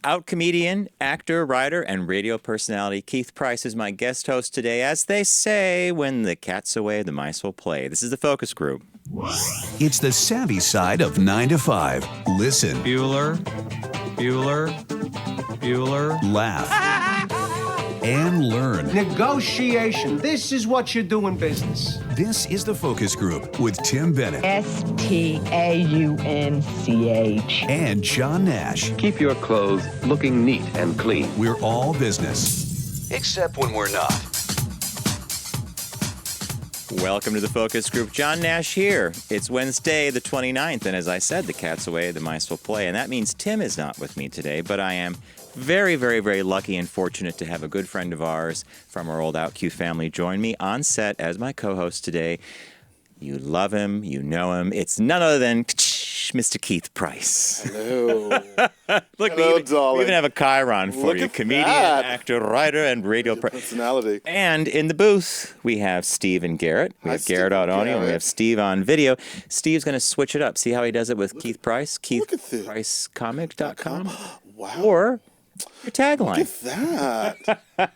Out comedian, actor, writer, and radio personality Keith Price is my guest host today. As they say, when the cat's away, the mice will play. This is the Focus Group. It's the savvy side of 9 to 5. Listen. Bueller. Laugh. And learn. Negotiation. This is what you do in business. This is the Focus Group with Tim Bennett. Staunch. And John Nash. Keep your clothes looking neat and clean. We're all business. Except when we're not. Welcome to the Focus Group. John Nash here. It's Wednesday, the 29th, and as I said, the cat's away, the mice will play. And that means Tim is not with me today, but I am very, very, very lucky and fortunate to have a good friend of ours from our old OutQ family join me on set as my co-host today. You love him, you know him. It's none other than Mr. Keith Price. Hello. Look, Hello, we darling. even have a chyron for Look you. at Comedian, that. actor, writer, and radio Personality. And in the booth, we have Steve and Garrett. We Hi, have Steve Garrett and on audio, and we Garrett. have Steve on video. Steve's going to switch it up. See how he does it with Keith Price? look at this. KeithPriceComic.com. Wow. Or your tagline. Look at that.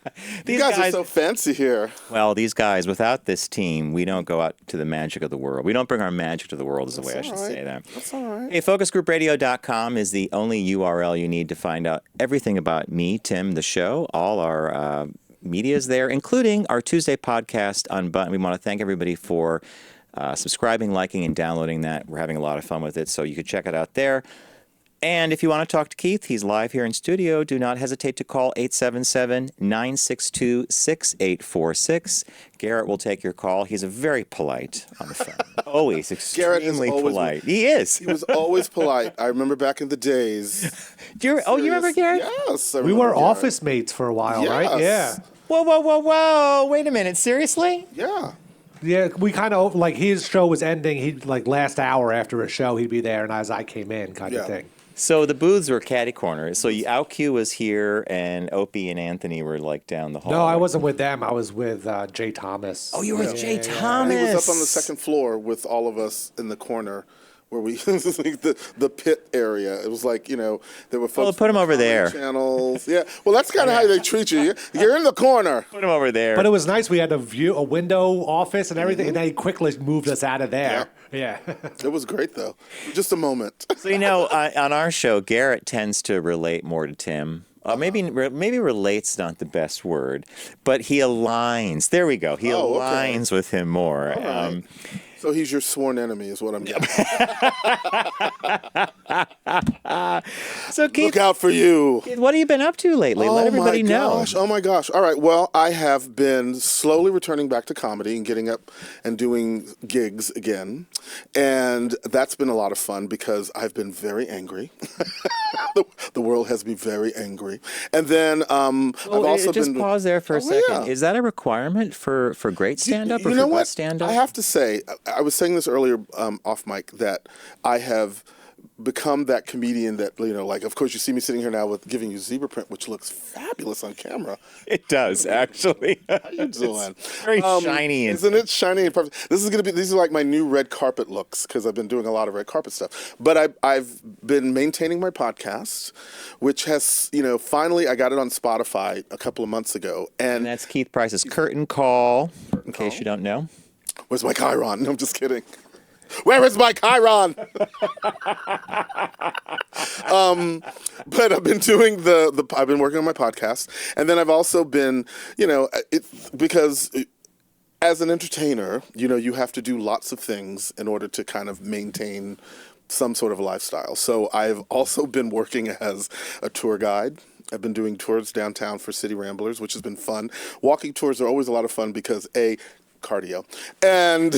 These You guys are so fancy here. Well, these guys, without this team, we don't go out to the magic of the world. We don't bring our magic to the world, is the way I should say that. That's all right. Hey, FocusGroupRadio.com is the only URL you need to find out everything about me, Tim, the show. All our media is there, including our Tuesday podcast on Button. We want to thank everybody for subscribing, liking, and downloading that. We're having a lot of fun with it, so you can check it out there. And if you want to talk to Keith, he's live here in studio. Do not hesitate to call 877-962-6846. Garrett will take your call. He's very polite on the phone. Always Garrett is extremely always polite. He is. He was always polite. I remember back in the days. You remember Garrett? Yes. I We remember were Garrett. office mates for a while, right? Yes. Yeah. Whoa. Wait a minute. Seriously? Yeah. Yeah, we kind of, like, his show was ending. He'd, like, last hour after a show, he'd be there, and as I came in, kind of Yeah. thing. So the booths were catty corners. So OutQ was here, and Opie and Anthony were like down the hall. No, I wasn't with them. I was with Jay Thomas. Oh, you were with Jay And Thomas. he was up on the second floor with all of us in the corner where we, this is like the pit area. It was like, there were folks. Well, put him from over the there. Channels. Yeah. Well, that's kind of how they treat you. You're in the corner. Put him over there. But it was nice. We had a window office and everything, and then he quickly moved us out of there. Yeah. It was great, though. Just a moment. So, on our show, Garrett tends to relate more to Tim. Maybe relate's not the best word, but he aligns. There we go. He aligns with him more. All right. So he's your sworn enemy is what I'm getting. So, Keith, Look out for you. what have you been up to lately? Let everybody know. Oh my gosh. All right. Well, I have been slowly returning back to comedy and getting up and doing gigs again. And that's been a lot of fun because I've been very angry. The world has me very angry. And then I've also just been... pause there for a second. Yeah. Is that a requirement for great stand-up or You know for what? best stand-up? I have to say, I was saying this earlier off mic, that I have become that comedian that, of course you see me sitting here now with giving you zebra print, which looks fabulous on camera. It does, actually. How you doing? Very shiny. Isn't it shiny and perfect? These are like my new red carpet looks because I've been doing a lot of red carpet stuff. But I've been maintaining my podcast, which has, finally I got it on Spotify a couple of months ago. And that's Keith Price's Curtain Call, in case you don't know. Where's my chyron? No, I'm just kidding. Where is my chyron? But I've been doing I've been working on my podcast, and then I've also been, because as an entertainer, you have to do lots of things in order to kind of maintain some sort of a lifestyle. So I've also been working as a tour guide. I've been doing tours downtown for City Ramblers, which has been fun. Walking tours are always a lot of fun because cardio, and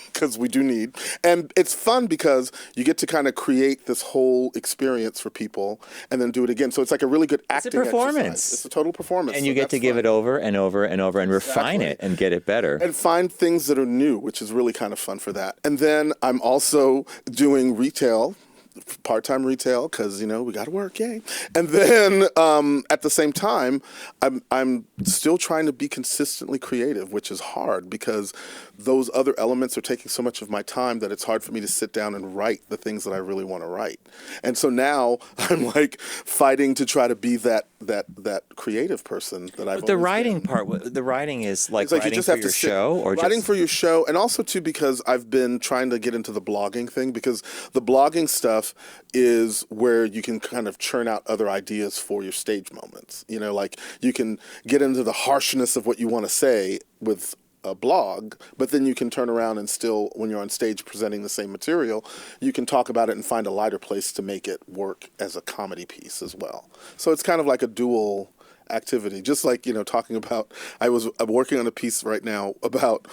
because we do need, and it's fun because you get to kind of create this whole experience for people and then do it again. So it's like a really good acting performance. exercise. It's a total performance. And So you get that's to give fun. it over and over and over and refine it and get it better. And find things that are new, which is really kind of fun for that. And then I'm also doing retail part-time retail because we got to work, yay. And then at the same time, I'm still trying to be consistently creative, which is hard because those other elements are taking so much of my time that it's hard for me to sit down and write the things that I really want to write. And so now I'm like fighting to try to be that creative person that I've. But the always writing been. part, the writing is like It's like you writing just for have to your sit- show, or writing just for your show, and also too because I've been trying to get into the blogging thing because the blogging stuff is where you can kind of churn out other ideas for your stage moments. Like you can get into the harshness of what you want to say with a blog, but then you can turn around and still, when you're on stage presenting the same material, you can talk about it and find a lighter place to make it work as a comedy piece as well. So it's kind of like a dual activity, just like talking about I'm working on a piece right now about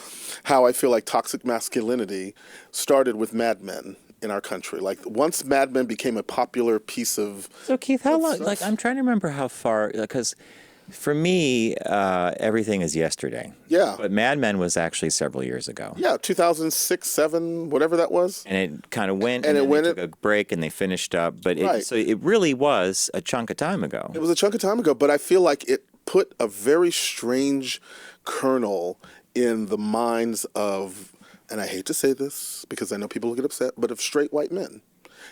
how I feel like toxic masculinity started with Mad Men in our country. Like once Mad Men became a popular piece of So Keith, how long? stuff. Like I'm trying to remember how far, because for me, everything is yesterday. Yeah. But Mad Men was actually several years ago. 2006, 7, whatever that was. And it kind of went, And and it then went- they took a break, and they finished up. But Right. so it really was a chunk of time ago. It was a chunk of time ago, but I feel like it put a very strange kernel in the minds of, and I hate to say this because I know people will get upset, but of straight white men.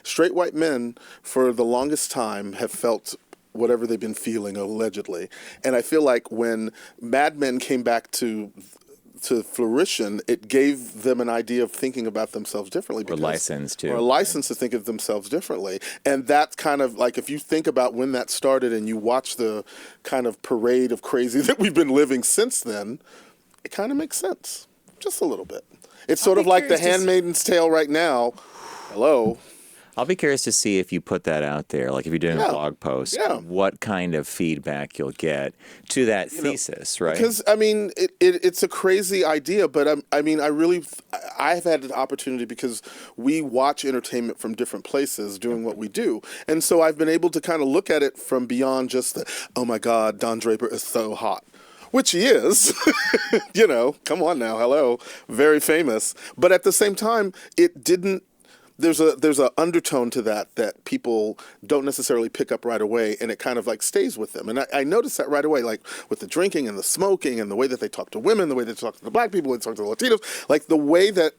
Straight white men, for the longest time, have felt whatever they've been feeling, allegedly. And I feel like when Mad Men came back to fruition, it gave them an idea of thinking about themselves differently. Or license, too. Or a license to think of themselves differently. And that's kind of like, if you think about when that started and you watch the kind of parade of crazy that we've been living since then, it kind of makes sense. Just a little bit. It's sort of like The Handmaid's Tale right now. Hello. I'll be curious to see if you put that out there, like if you're doing a blog post, what kind of feedback you'll get to that thesis, right? Because, I mean, it's a crazy idea, but I've had an opportunity because we watch entertainment from different places doing what we do. And so I've been able to kind of look at it from beyond just the, oh my God, Don Draper is so hot. Which he is, come on now, hello, very famous. But at the same time, it didn't. There's a undertone to that people don't necessarily pick up right away, and it kind of like stays with them. And I noticed that right away, like with the drinking and the smoking and the way that they talk to women, the way they talk to the black people, they talk to the Latinos, like the way that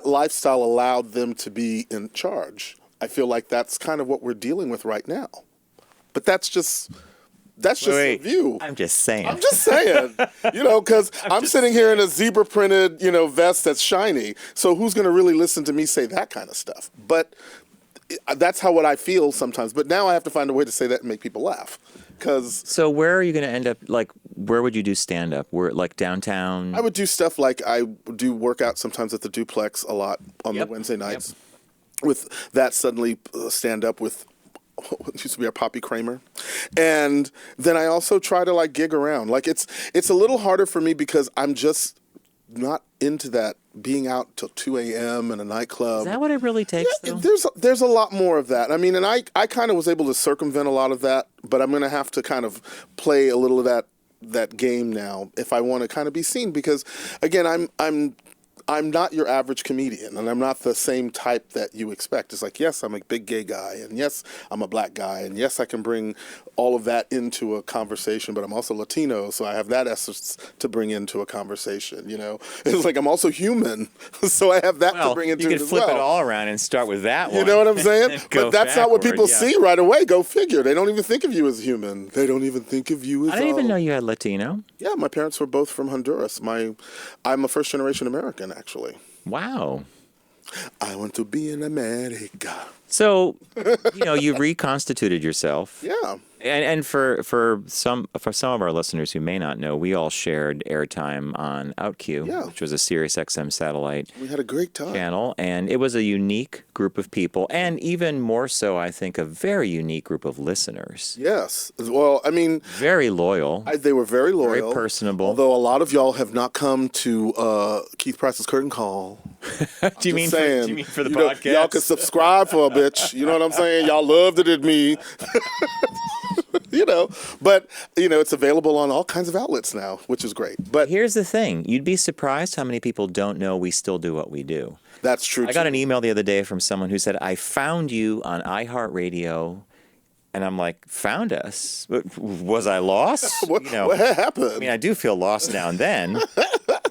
lifestyle allowed them to be in charge. I feel like that's kind of what we're dealing with right now. But that's just the view. I'm just saying. Because I'm sitting here in a zebra printed, vest that's shiny. So who's going to really listen to me say that kind of stuff? But that's what I feel sometimes. But now I have to find a way to say that and make people laugh. So where are you going to end up? Like, where would you do stand up? Where, like downtown? I would do stuff like I do workouts sometimes at the Duplex a lot on the Wednesday nights. With that, suddenly stand up with what used to be our Poppy Kramer. And then I also try to like gig around. Like it's a little harder for me because I'm just not into that being out till 2 a.m. in a nightclub. Is that what it really takes, though? There's a lot more of that. I mean, and I kind of was able to circumvent a lot of that, but I'm going to have to kind of play a little of that game now if I want to kind of be seen because, again, I'm not your average comedian, and I'm not the same type that you expect. It's like, yes, I'm a big gay guy, and yes, I'm a black guy, and yes, I can bring all of that into a conversation, but I'm also Latino, so I have that essence to bring into a conversation, It's like I'm also human, so I have that to bring into it as well. You could flip it all around and start with that one. You know what I'm saying? But that's not what people yeah. see right away. Go figure. They don't even think of you as human. They don't even think of you as I didn't even know you had Latino. Yeah, my parents were both from Honduras. I'm a first-generation American, actually. Wow. I want to be in America. So, you reconstituted yourself. Yeah. And for some of our listeners who may not know, we all shared airtime on OutQ, which was a Sirius XM satellite We had a great time. channel, and it was a unique group of people, and even more so, I think, a very unique group of listeners. Yes. Well, I mean, Very loyal. they were very loyal. Very personable. Although a lot of y'all have not come to Keith Price's Curtain Call. do you mean for the podcast? Y'all can subscribe for a bitch. You know what I'm saying? Y'all loved it at me. But it's available on all kinds of outlets now, which is great. But Here's the thing. You'd be surprised how many people don't know we still do what we do. that's true. I got too. an email the other day from someone who said, I found you on iHeartRadio. And I'm like, found us? Was I lost? What happened? I mean, I do feel lost now and then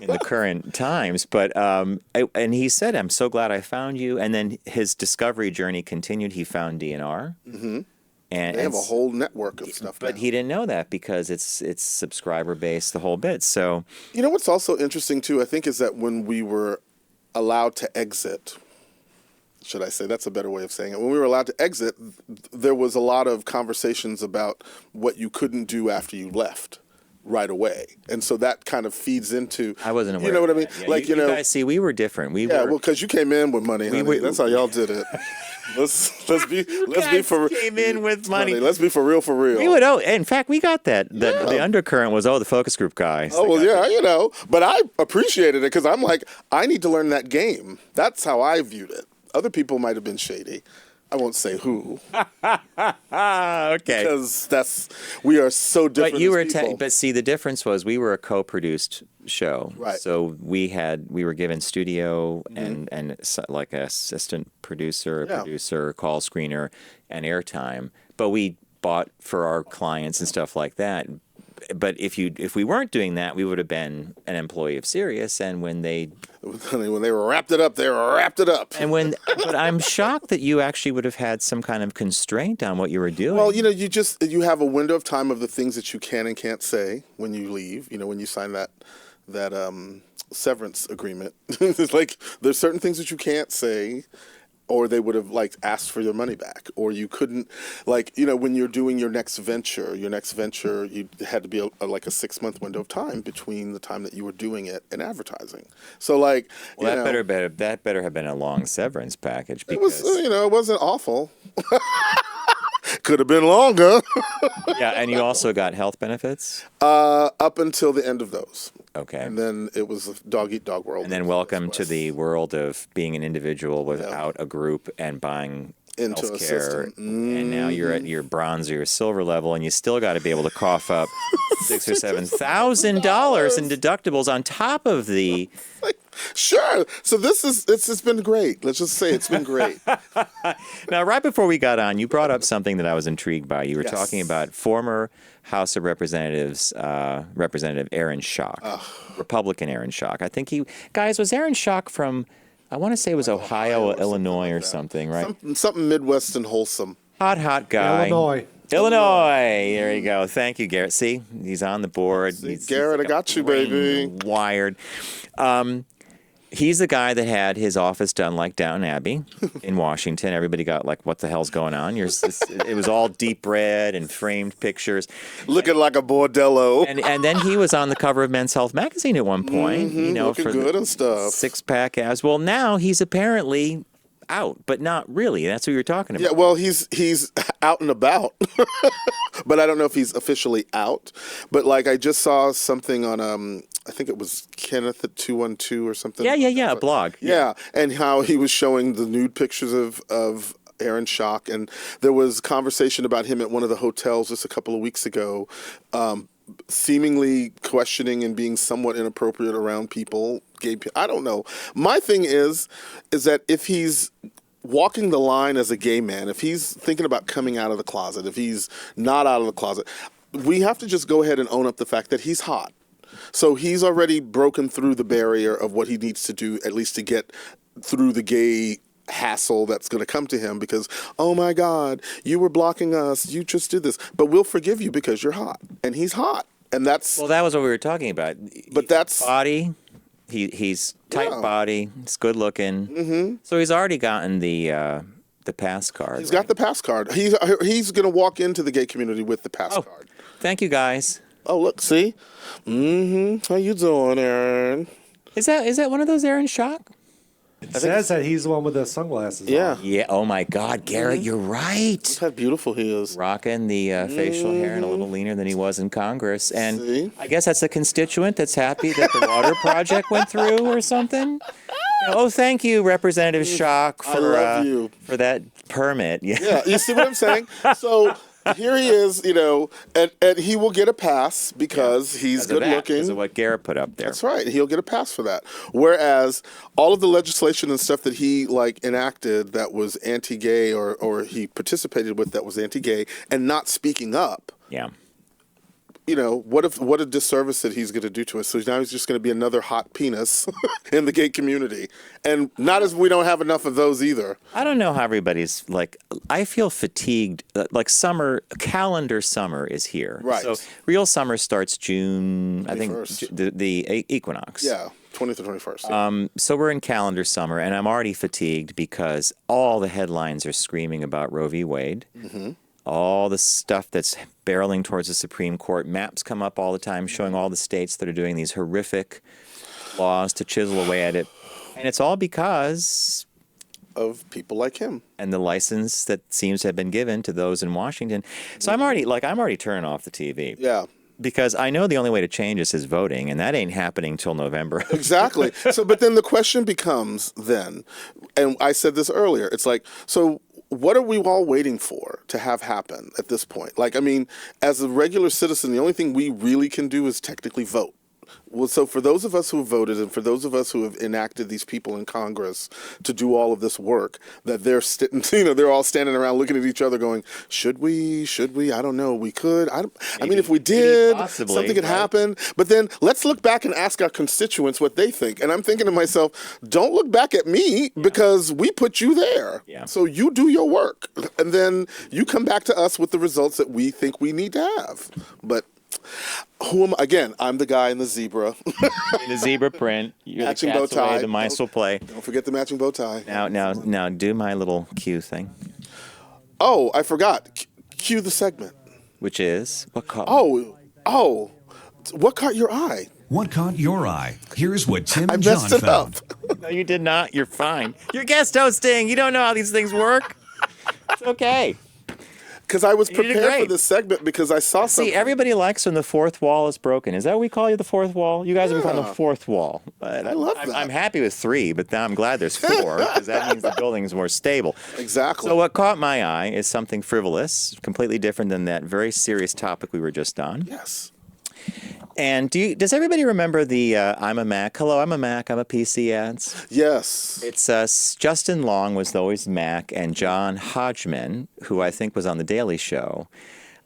in the current times. But and he said, I'm so glad I found you. And then his discovery journey continued. He found DNR. Mm-hmm. And They have a whole network of stuff. But now. he didn't know that because it's subscriber based, the whole bit. So What's also interesting too, I think, is that when we were allowed to exit, should I say, that's a better way of saying it. When we were allowed to exit, there was a lot of conversations about what you couldn't do after you left right away. And so that kind of feeds into, I wasn't aware. you know what I of mean? that. Yeah, Like, you guys see, we were different. well, because you came in with money, honey. That's how y'all did it. Let's be for came in with money. Let's be for real. We would in fact, we got that. The undercurrent was, the focus group guys. Oh, well, yeah, But I appreciated it because I'm like, I need to learn that game. That's how I viewed it. Other people might have been shady. I won't say who. Okay. Because we are so different. But you were, as people. but see, the difference was we were a co-produced show, Right. So we were given studio and like an assistant producer, producer, call screener, and airtime. But we bought for our clients and stuff like that. But if we weren't doing that, we would have been an employee of Sirius. And when they were wrapped it up, they were wrapped it up. but I'm shocked that you actually would have had some kind of constraint on what you were doing. Well, you have a window of time of the things that you can and can't say when you leave. When you sign that severance agreement, it's like there's certain things that you can't say, or they would have asked for your money back, or you couldn't, when you're doing your next venture, you had to be a 6-month window of time between the time that you were doing it and advertising. So that better have been a long severance package because it wasn't awful. Could have been longer. Yeah, and you also got health benefits? Up until the end of those. Okay. And then it was a dog-eat-dog world. And then welcome to the world of being an individual without a group and buying into a healthcare. system. And now you're at your bronze or your silver level, and you still got to be able to cough up $6,000 or $7,000 in deductibles on top of the. Sure. So it's been great. Let's just say it's been great. Now, right before we got on, you brought up something that I was intrigued by. You were talking about former House of Representatives, Representative Aaron Schock, Republican Aaron Schock. I think was Aaron Schock from, I want to say it was Ohio, Illinois, or something, right? Something Midwest and wholesome. Hot guy. Illinois. There you go. Thank you, Garrett. See, he's on the board. Garrett, I got you, baby. Wired. He's the guy that had his office done like Downton Abbey in Washington. Everybody got what the hell's going on? It was all deep red and framed pictures. Looking like a bordello. And then he was on the cover of Men's Health magazine at one point. Looking for good and stuff. Six-pack abs. Well, now he's apparently out, but not really. That's what you were talking about. Yeah, well, he's out and about, but I don't know if he's officially out. But I just saw something on I think it was Kenneth at 212 or something. Yeah, a blog. Yeah, and how he was showing the nude pictures of Aaron Schock, and there was conversation about him at one of the hotels just a couple of weeks ago, seemingly questioning and being somewhat inappropriate around people, gay people. I don't know. My thing is that if he's walking the line as a gay man, if he's thinking about coming out of the closet, if he's not out of the closet, we have to just go ahead and own up the fact that he's hot. So he's already broken through the barrier of what he needs to do, at least to get through the gay hassle that's going to come to him because, oh my God, you were blocking us. You just did this. But we'll forgive you because you're hot. And he's hot. And that's... Well, that was what we were talking about. But that's... Body, he's tight body, he's good looking. Mm-hmm. So he's already gotten the pass card. He's got the pass card. He's going to walk into the gay community with the pass card. Thank you, guys. Oh, look, see? How you doing, Aaron? Is that one of those Aaron Schock? It says that he's the one with the sunglasses on. Yeah. Oh, my God, Garrett, you're right. Look how beautiful he is. Rocking the facial hair and a little leaner than he was in Congress. And See? I guess that's a constituent that's happy that the water project went through or something. Thank you, Representative Schock, I love you. for that permit. Yeah, you see what I'm saying? So Here he is, and he will get a pass because he's good looking. Because of what Garrett put up there. That's right. He'll get a pass for that. Whereas all of the legislation and stuff that he enacted that was anti-gay or he participated with that was anti-gay and not speaking up. Yeah. What a disservice that he's going to do to us. So now he's just going to be another hot penis in the gay community. And not as we don't have enough of those either. I don't know how everybody's I feel fatigued. Calendar summer is here. Right. So real summer starts June, 21st. I think, the equinox. Yeah, 20th or 21st. Yeah. So we're in calendar summer, and I'm already fatigued because all the headlines are screaming about Roe v. Wade. Mm-hmm. All the stuff that's barreling towards the Supreme Court. Maps come up all the time showing all the states that are doing these horrific laws to chisel away at it. And it's all because of people like him. And the license that seems to have been given to those in Washington. So I'm already turning off the TV. Yeah. Because I know the only way to change this is voting, and that ain't happening till November. Exactly. But then the question becomes then, and I said this earlier, it's so what are we all waiting for to have happen at this point? As a regular citizen, the only thing we really can do is technically vote. Well, so for those of us who have voted and for those of us who have enacted these people in Congress to do all of this work, that they're they're all standing around looking at each other going, should we? I don't know. We could. If we did, possibly, something could happen. But then let's look back and ask our constituents what they think. And I'm thinking to myself, don't look back at me because we put you there. Yeah. So you do your work. And then you come back to us with the results that we think we need to have. But I'm the guy in the zebra. The zebra print. You're matching the cat's bow tie. away, the mice will play. Don't forget the matching bow tie. Now, do my little cue thing. Oh, I forgot. Cue the segment. Which is what caught? What caught your eye? What caught your eye? Here's what Tim I and John messed it found. up. No, you did not. You're fine. You're guest hosting. You don't know how these things work. It's okay. Because I was You did prepared great. for this segment because I saw something. See, everybody likes when the fourth wall is broken. Is that what we call you, the fourth wall? You guys have been calling the fourth wall. But I love that. I'm happy with 3, but now I'm glad there's 4 because that means the building's more stable. Exactly. So what caught my eye is something frivolous, completely different than that very serious topic we were just on. Yes. And does everybody remember the I'm a Mac, hello, I'm a Mac, I'm a PC ads? Yes. It's Justin Long was always Mac, and John Hodgman, who I think was on The Daily Show,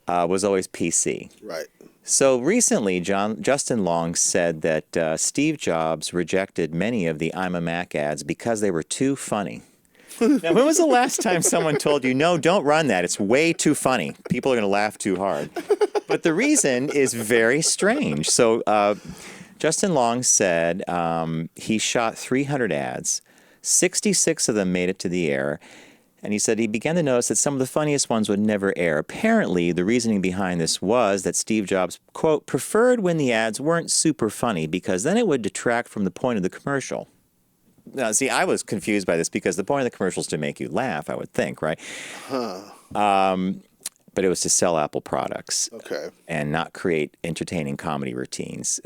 was always PC. Right. So recently, Justin Long said that Steve Jobs rejected many of the I'm a Mac ads because they were too funny. Now, when was the last time someone told you, no, don't run that, it's way too funny, people are going to laugh too hard? But the reason is very strange. So Justin Long said he shot 300 ads, 66 of them made it to the air, and he said he began to notice that some of the funniest ones would never air. Apparently, the reasoning behind this was that Steve Jobs, quote, preferred when the ads weren't super funny because then it would detract from the point of the commercial. Now, see, I was confused by this because the point of the commercial is to make you laugh, I would think, right? But it was to sell Apple products. Okay. And not create entertaining comedy routines.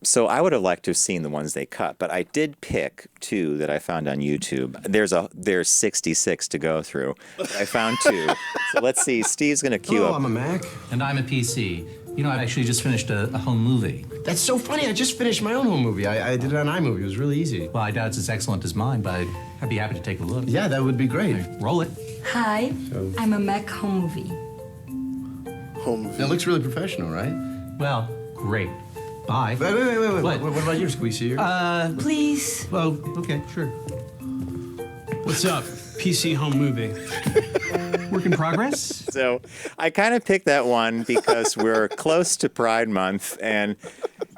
So I would have liked to have seen the ones they cut, but I did pick 2 that I found on YouTube. There's 66 to go through. But I found 2. So let's see. Steve's going to cue up. I'm a Mac. And I'm a PC. I actually just finished a home movie. That's so funny. I just finished my own home movie. I did it on iMovie. It was really easy. Well, I doubt it's as excellent as mine, but I'd be happy to take a look. Yeah, that would be great. Roll it. Hi, I'm a Mac home movie. Home. It looks really professional, right? Well, great. Bye. Wait. What? What about yours? Can we see yours? Please. Well, okay, sure. What's up? PC home movie. Work in progress? So I kind of picked that one because we're close to Pride Month. And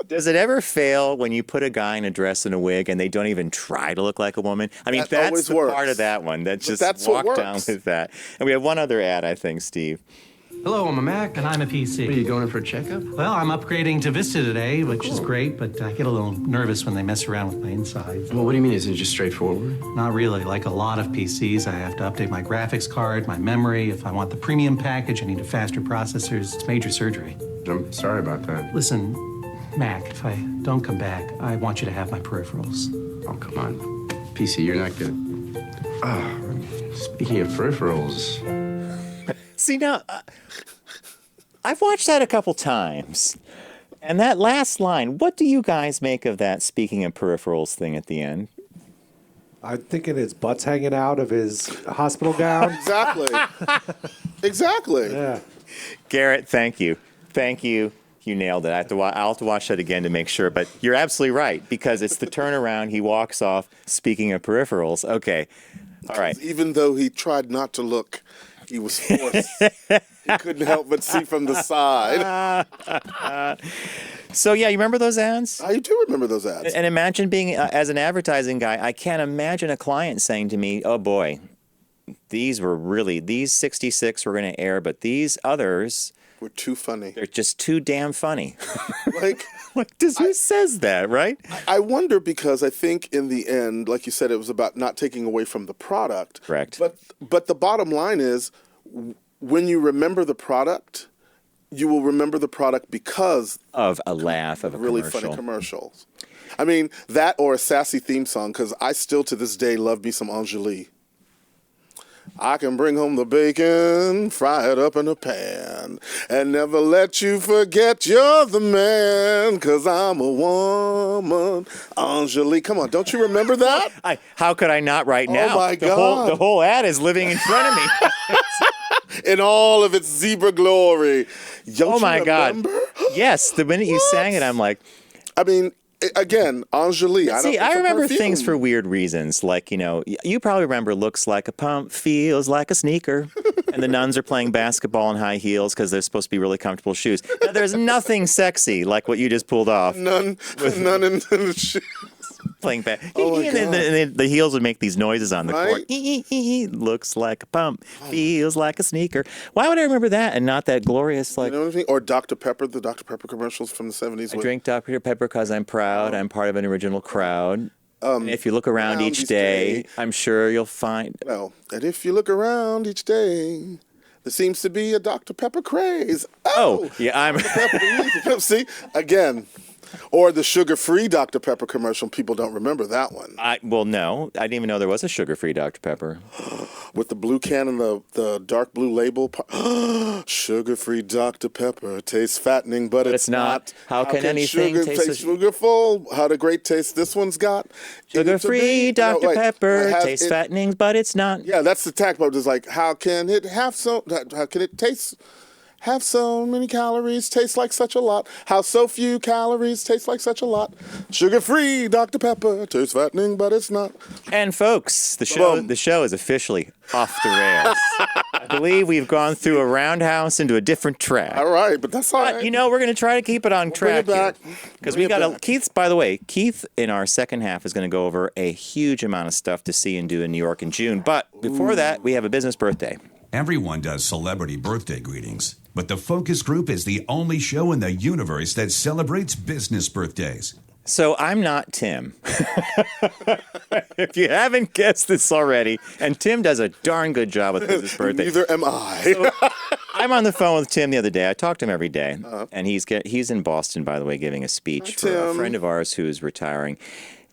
does it ever fail when you put a guy in a dress and a wig and they don't even try to look like a woman? I mean, That that's always the works. part of that one. That just that's what walk down works. with that. And we have one other ad, I think, Steve. Hello, I'm a Mac. And I'm a What, are you PC. going in for a checkup? Well, I'm upgrading to Vista today, which is great, but I get a little nervous when they mess around with my insides. Well, what do you mean? Is it just straightforward? Not really. Like a lot of PCs, I have to update my graphics card, my memory. If I want the premium package, I need a faster processors. It's major surgery. I'm sorry about that. Listen, Mac, if I don't come back, I want you to have my peripherals. Oh, come on. PC, you're not good. Speaking of peripherals... See, now, I've watched that a couple times. And that last line, what do you guys make of that speaking of peripherals thing at the end? I'm thinking his butt's hanging out of his hospital gown. Exactly. Exactly. Yeah. Garrett, thank you. Thank you. You nailed it. I'll have to watch that again to make sure. But you're absolutely right, because it's the turnaround. He walks off, speaking of peripherals. Okay. All right. Even though he tried not to look, he was forced. He couldn't help but see from the side. So, yeah, you remember those ads? I do remember those ads. And imagine being, as an advertising guy, I can't imagine a client saying to me, oh, boy, these 66 were going to air, but these others... We're too funny. They're just too damn funny. Like, who says that, right? I wonder, because I think in the end, like you said, it was about not taking away from the product. Correct. But the bottom line is, when you remember the product, you will remember the product because of a laugh, of a really commercial. funny commercials. I mean, that or a sassy theme song, because I still to this day love me some Angelique. I can bring home the bacon, fry it up in a pan, and never let you forget you're the man, 'cause I'm a woman. Angelique, come on, don't you remember that? How could I not right now? Oh, my God. The whole ad is living in front of me. In all of its zebra glory. Don't Oh, my you God. remember? Yes, the minute you sang it, I'm like... I mean... Again, Angelique. I remember things for weird reasons. Like, you probably remember looks like a pump, feels like a sneaker. And the nuns are playing basketball in high heels because they're supposed to be really comfortable shoes. Now, there's nothing sexy like what you just pulled off. None in the shoes. Playing back. Oh my And the heels would make these noises on the Right? court. Looks like a pump, feels like a sneaker. Why would I remember that and not that glorious, like... You know what I mean? Or Dr. Pepper, the Dr. Pepper commercials from the 70s. I drink Dr. Pepper because I'm proud. I'm part of an original crowd. And if you look around each day, I'm sure you'll find... Well, and if you look around each day, there seems to be a Dr. Pepper craze. Oh, yeah, I'm... See, again... Or the sugar-free Dr. Pepper commercial. People don't remember that one. Well, no. I didn't even know there was a sugar-free Dr. Pepper. With the blue can and the dark blue label. Sugar-free Dr. Pepper tastes fattening, but it's not. How can anything sugar taste sugarful? How the great taste this one's got. Sugar-free Dr. Pepper tastes fattening, but it's not. Yeah, that's the tack. But it's like, how can it taste... Have so many calories, taste like such a lot. How so few calories, taste like such a lot. Sugar-free Dr. Pepper, tastes fattening, but it's not. And folks, the show is officially off the rails. I believe we've gone through a roundhouse into a different track. All right, but that's all right. We're going to try to keep it on track. Bring it back. Because we got Keith's, by the way, Keith in our second half is going to go over a huge amount of stuff to see and do in New York in June. But before that, we have a business birthday. Everyone does celebrity birthday greetings, but the Focus Group is the only show in the universe that celebrates business birthdays. So I'm not Tim. If you haven't guessed this already, and Tim does a darn good job with business birthday. Neither am I. So, I'm on the phone with Tim the other day. I talk to him every day, and he's in Boston, by the way, giving a speech for a friend of ours who is retiring,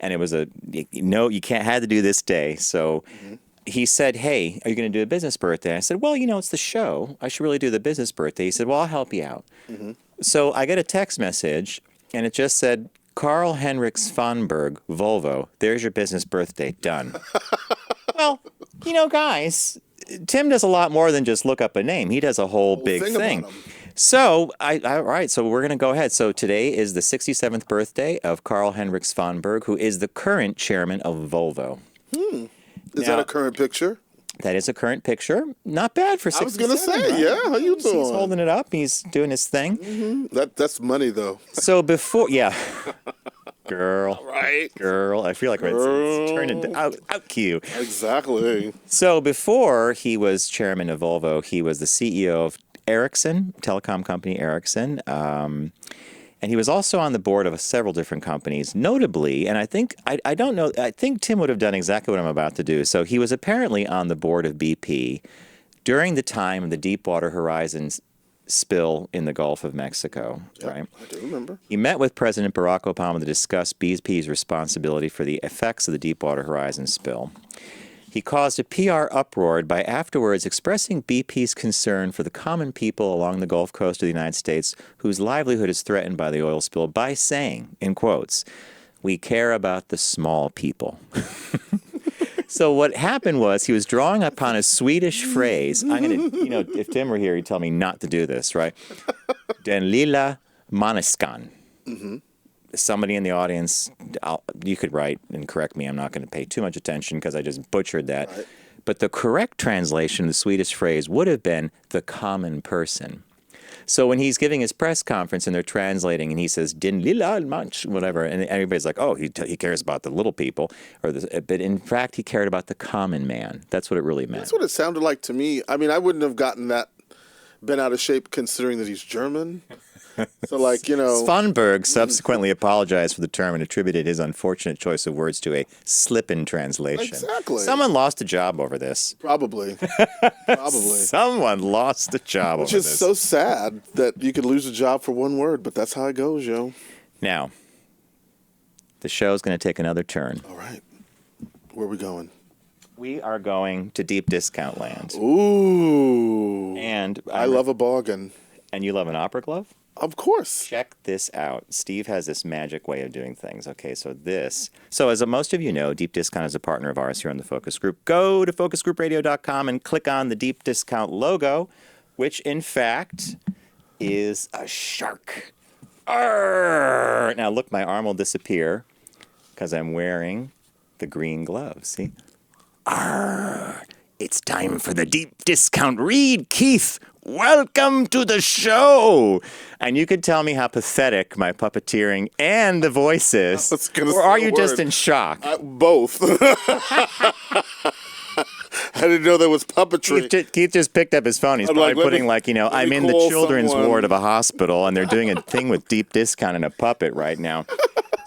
and it was you had to do this day, so. Mm-hmm. He said, hey, are you going to do a business birthday? I said, well, it's the show. I should really do the business birthday. He said, well, I'll help you out. Mm-hmm. So I get a text message, and it just said, Carl Henrik Svanberg, Volvo, there's your business birthday, done. Well, guys, Tim does a lot more than just look up a name. He does a whole big thing. So, all right, so we're going to go ahead. So today is the 67th birthday of Carl Henrik Svanberg, who is the current chairman of Volvo. Is that a current picture? That is a current picture. Not bad for 67. I was going to say, right? yeah. How you doing? He's holding it up. He's doing his thing. Mm-hmm. That's money, though. So before, girl. Right. Girl. I feel like it's turning out cue. Exactly. So before he was chairman of Volvo, he was the CEO of Ericsson, telecom company Ericsson. And he was also on the board of several different companies, notably, and I think Tim would have done exactly what I'm about to do. So he was apparently on the board of BP during the time of the Deepwater Horizon spill in the Gulf of Mexico, right? I do remember. He met with President Barack Obama to discuss BP's responsibility for the effects of the Deepwater Horizon spill. He caused a PR uproar by afterwards expressing BP's concern for the common people along the Gulf Coast of the United States whose livelihood is threatened by the oil spill by saying, in quotes, "We care about the small people." So what happened was he was drawing upon a Swedish phrase. I'm going to, if Tim were here, he'd tell me not to do this, right? Den lilla maniskan. Mm-hmm. Somebody in the audience, you could write and correct me. I'm not going to pay too much attention because I just butchered that. Right. But the correct translation of the Swedish phrase would have been the common person. So when he's giving his press conference and they're translating and he says, "Din lilla manch," whatever, and everybody's like, oh, he cares about the little people. But in fact, he cared about the common man. That's what it really meant. That's what it sounded like to me. I mean, I wouldn't have gotten that bent out of shape considering that he's German. So, Svanberg subsequently apologized for the term and attributed his unfortunate choice of words to a slip in translation. Exactly. Someone lost a job over this. Probably. Someone lost a job over this. Which is so sad that you could lose a job for one word, but that's how it goes, yo. Now, the show's going to take another turn. All right. Where are we going? We are going to deep discount land. Ooh. And I love a bargain. And you love an opera glove? Of course. Check this out. Steve has this magic way of doing things. Okay, so as most of you know, Deep Discount is a partner of ours here on the Focus Group. Go to focusgroupradio.com and click on the Deep Discount logo, which in fact is a shark. Arr! Now look, my arm will disappear because I'm wearing the green gloves. See? Arr! It's time for the Deep Discount read, Keith. Welcome to the show. And you could tell me how pathetic my puppeteering and the voice is. Or are you just in shock? Both. I didn't know there was puppetry. Keith just picked up his phone. He's probably putting I'm in the children's ward of a hospital and they're doing a thing with Deep Discount and a puppet right now.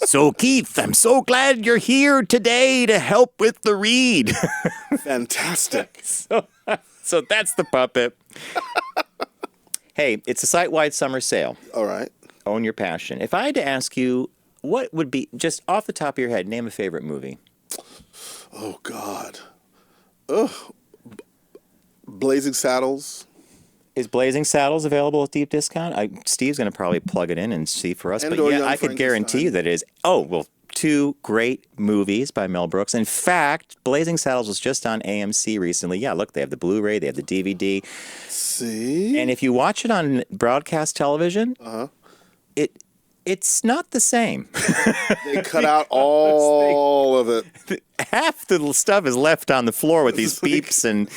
So, Keith, I'm so glad you're here today to help with the read. Fantastic. So that's the puppet. Hey, it's a site-wide summer sale. All right. Own your passion. If I had to ask you, what would be, just off the top of your head, name a favorite movie? Oh, God. Ugh. Blazing Saddles. Is Blazing Saddles available at Deep Discount? Steve's going to probably plug it in and see for us. But yeah, I could guarantee you that it is. Oh, well, two great movies by Mel Brooks. In fact, Blazing Saddles was just on AMC recently. Yeah, look, they have the Blu-ray, they have the DVD. See? And if you watch it on broadcast television, it's not the same. They cut out all of it. Half the stuff is left on the floor with these beeps and...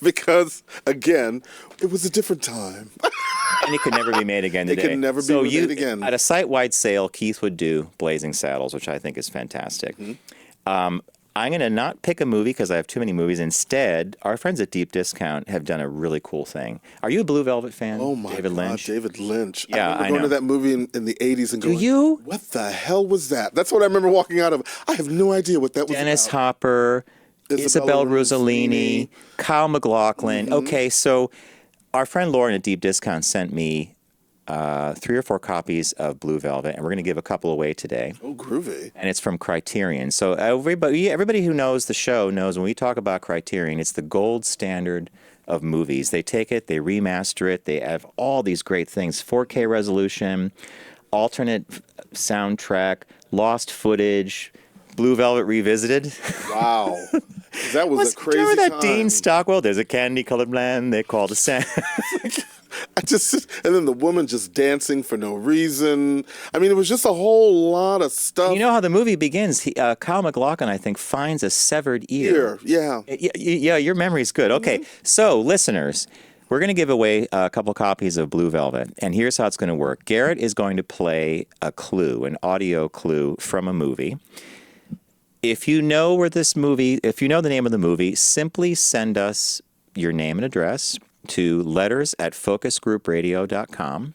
Because, again, it was a different time. And it could never be made again today. It could never be made again. At a site-wide sale, Keith would do Blazing Saddles, which I think is fantastic. Mm-hmm. I'm going to not pick a movie because I have too many movies. Instead, our friends at Deep Discount have done a really cool thing. Are you a Blue Velvet fan? Oh, my David God, Lynch? David Lynch. Yeah, I remember going to that movie in the 80s and going, do you? What the hell was that? That's what I remember walking out of. I have no idea what that was Dennis about. Hopper, Isabel Rossellini, Kyle MacLachlan. Mm-hmm. Okay, so our friend Lauren at Deep Discount sent me 3 or 4 copies of Blue Velvet, and we're going to give a couple away today. Oh, groovy. And it's from Criterion. So everybody who knows the show knows when we talk about Criterion, it's the gold standard of movies. They take it, they remaster it, they have all these great things, 4K resolution, alternate soundtrack, lost footage, Blue Velvet Revisited. Wow. That was a crazy remember that time. Dean Stockwell? There's a candy-colored land they call the sand. And then the woman just dancing for no reason. I mean, it was just a whole lot of stuff. You know how the movie begins? Kyle MacLachlan, I think, finds a severed ear. Yeah. Yeah, your memory's good. Okay, so listeners, we're going to give away a couple copies of Blue Velvet, and here's how it's going to work. Garrett is going to play a clue, an audio clue from a movie. If you know if you know the name of the movie, simply send us your name and address to letters@focusgroupradio.com.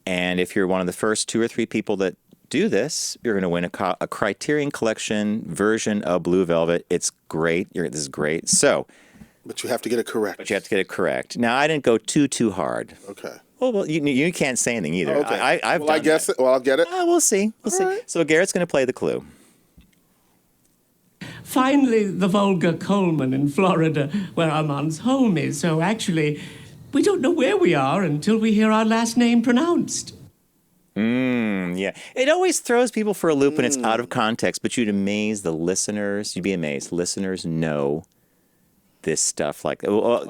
And if you're one of the first 2 or 3 people that do this, you're going to win a Criterion Collection version of Blue Velvet. It's great. This is great. So, but you have to get it correct. Now, I didn't go too hard. Okay. Well, you can't say anything either. Okay. I've I done guess that. it. Well, I'll get it. We'll see. All right. So Garrett's going to play the clue. Finally, the vulgar Coleman in Florida, where Armand's home is. So actually, we don't know where we are until we hear our last name pronounced. Yeah. It always throws people for a loop when it's out of context, but you'd amaze the listeners. You'd be amazed. Listeners know this stuff. Like,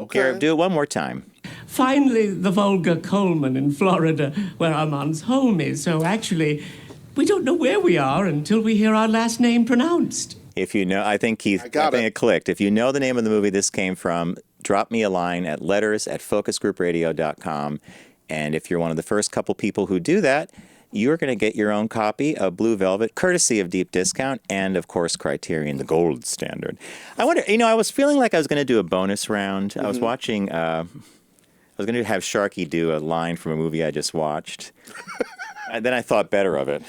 Garrett, do it one more time. Finally, the vulgar Coleman in Florida, where Armand's home is. So actually, we don't know where we are until we hear our last name pronounced. If you know, I think, Keith, I think it clicked. If you know the name of the movie this came from, drop me a line at letters@focusgroupradio.com. And if you're one of the first couple people who do that, you're going to get your own copy of Blue Velvet, courtesy of Deep Discount, and, of course, Criterion, the gold standard. I wonder, I was feeling like I was going to do a bonus round. I was watching, I was going to have Sharky do a line from a movie I just watched. And then I thought better of it.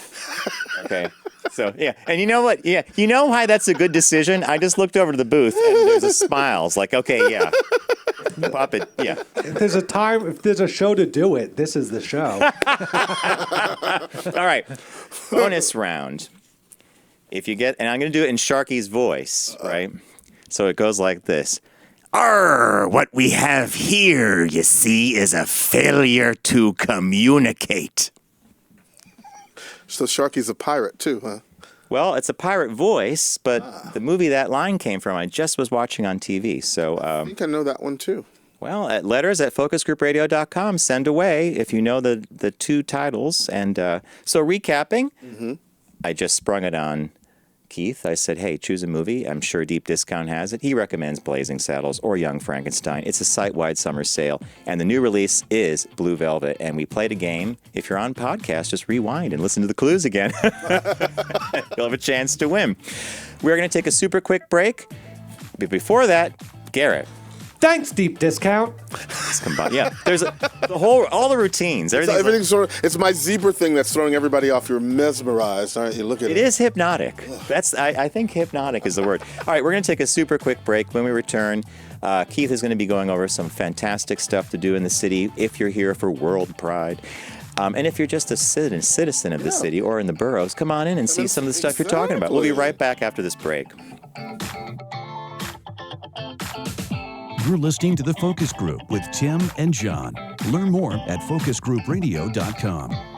Okay. So, yeah. And you know what? Yeah. You know why that's a good decision? I just looked over to the booth, and there's a smile. It's like, okay, yeah. Pop it, yeah. If there's a show to do it, this is the show. All right, bonus round. If you get, and I'm going to do it in Sharky's voice, right? So it goes like this. What we have here, you see, is a failure to communicate. So Sharky's a pirate too, huh? Well, it's a pirate voice, but the movie that line came from, I just was watching on TV. So I think I know that one too. Well, at letters@focusgroupradio.com, send away if you know the two titles. And so recapping, I just sprung it on Keith. I said, hey, choose a movie. I'm sure Deep Discount has it. He recommends Blazing Saddles or Young Frankenstein. It's a site-wide summer sale. And the new release is Blue Velvet. And we played a game. If you're on podcast, just rewind and listen to the clues again. You'll have a chance to win. We're going to take a super quick break. But before that, Garrett. Thanks, Deep Discount. Yeah, there's all the routines. Everything's sort of. It's my zebra thing that's throwing everybody off. You're mesmerized, aren't you? Look at it. It is hypnotic. I think hypnotic is the word. All right, we're going to take a super quick break. When we return, Keith is going to be going over some fantastic stuff to do in the city if you're here for World Pride. And if you're just a citizen of the city or in the boroughs, come on in and see some of the stuff you're talking about. We'll be right back after this break. You're listening to The Focus Group with Tim and John. Learn more at focusgroupradio.com.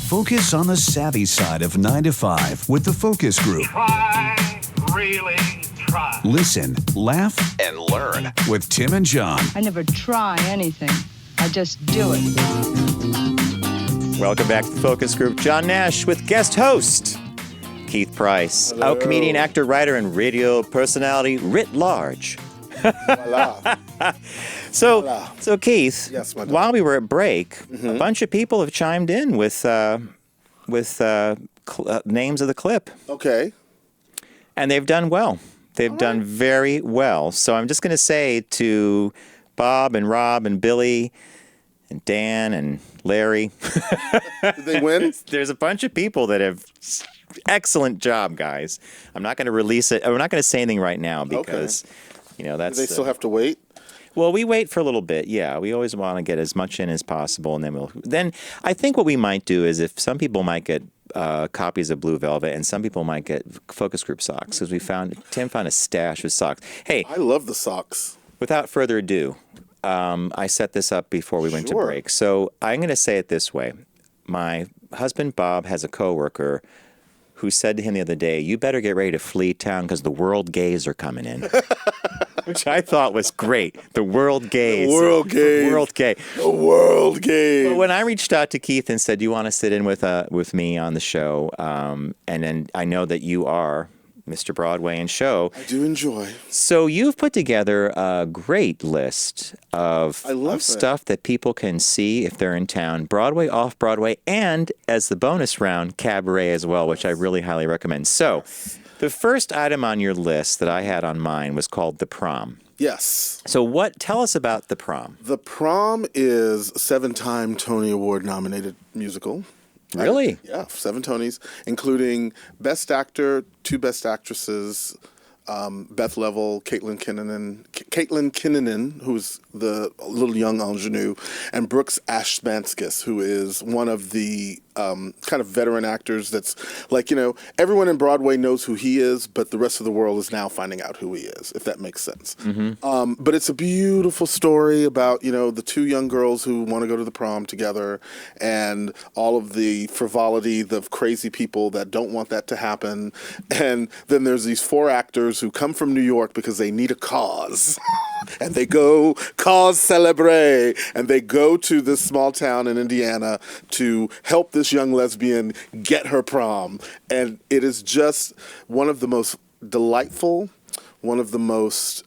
Focus on the savvy side of 9 to 5 with the Focus Group. Try, really try. Listen, laugh, and learn with Tim and John. I never try anything. I just do it. Welcome back to the Focus Group. John Nash with guest host Keith Price, Hello. out comedian, actor, writer, and radio personality writ large. Voila. So Keith, Yes, my while we were at break, a bunch of people have chimed in with names of the clip. Okay. And they've done well. They've done very well. So I'm just going to say to Bob and Rob and Billy and Dan and Larry. Did they win? There's a bunch of people that have excellent job, guys. I'm not going to release it. We're not going to say anything right now because, that's... Do they still have to wait? Well, we wait for a little bit. Yeah, we always want to get as much in as possible, and then I think what we might do is if some people might get copies of Blue Velvet, and some people might get focus group socks because Tim found a stash of socks. Hey, I love the socks. Without further ado, I set this up before we went to break, so I'm going to say it this way: my husband Bob has a coworker who said to him the other day, "You better get ready to flee town because the world gays are coming in." Which I thought was great. The world gays. The world gays. The world gay. The world gays. But when I reached out to Keith and said, "Do you want to sit in with me on the show?" And then I know that you are, Mr. Broadway and show. I do enjoy. So you've put together a great list of stuff that people can see if they're in town, Broadway, off-Broadway, and as the bonus round, cabaret as well, which I really highly recommend. So the first item on your list that I had on mine was called The Prom. Yes. So tell us about The Prom. The Prom is a 7-time Tony Award nominated musical. Really? Yeah, 7 Tonys, including Best Actor, 2 Best Actresses, Beth Level, Caitlin Kinnunen, who's the little young ingenue, and Brooks Ashmanskas, who is one of the kind of veteran actors that's like, everyone in Broadway knows who he is, but the rest of the world is now finding out who he is, if that makes sense. Mm-hmm. But it's a beautiful story about, the 2 young girls who want to go to the prom together and all of the frivolity, the crazy people that don't want that to happen. And then there's these 4 actors who come from New York because they need a cause. And they go cause celebre, and they go to this small town in Indiana to help this young lesbian get her prom. And it is just one of the most delightful, one of the most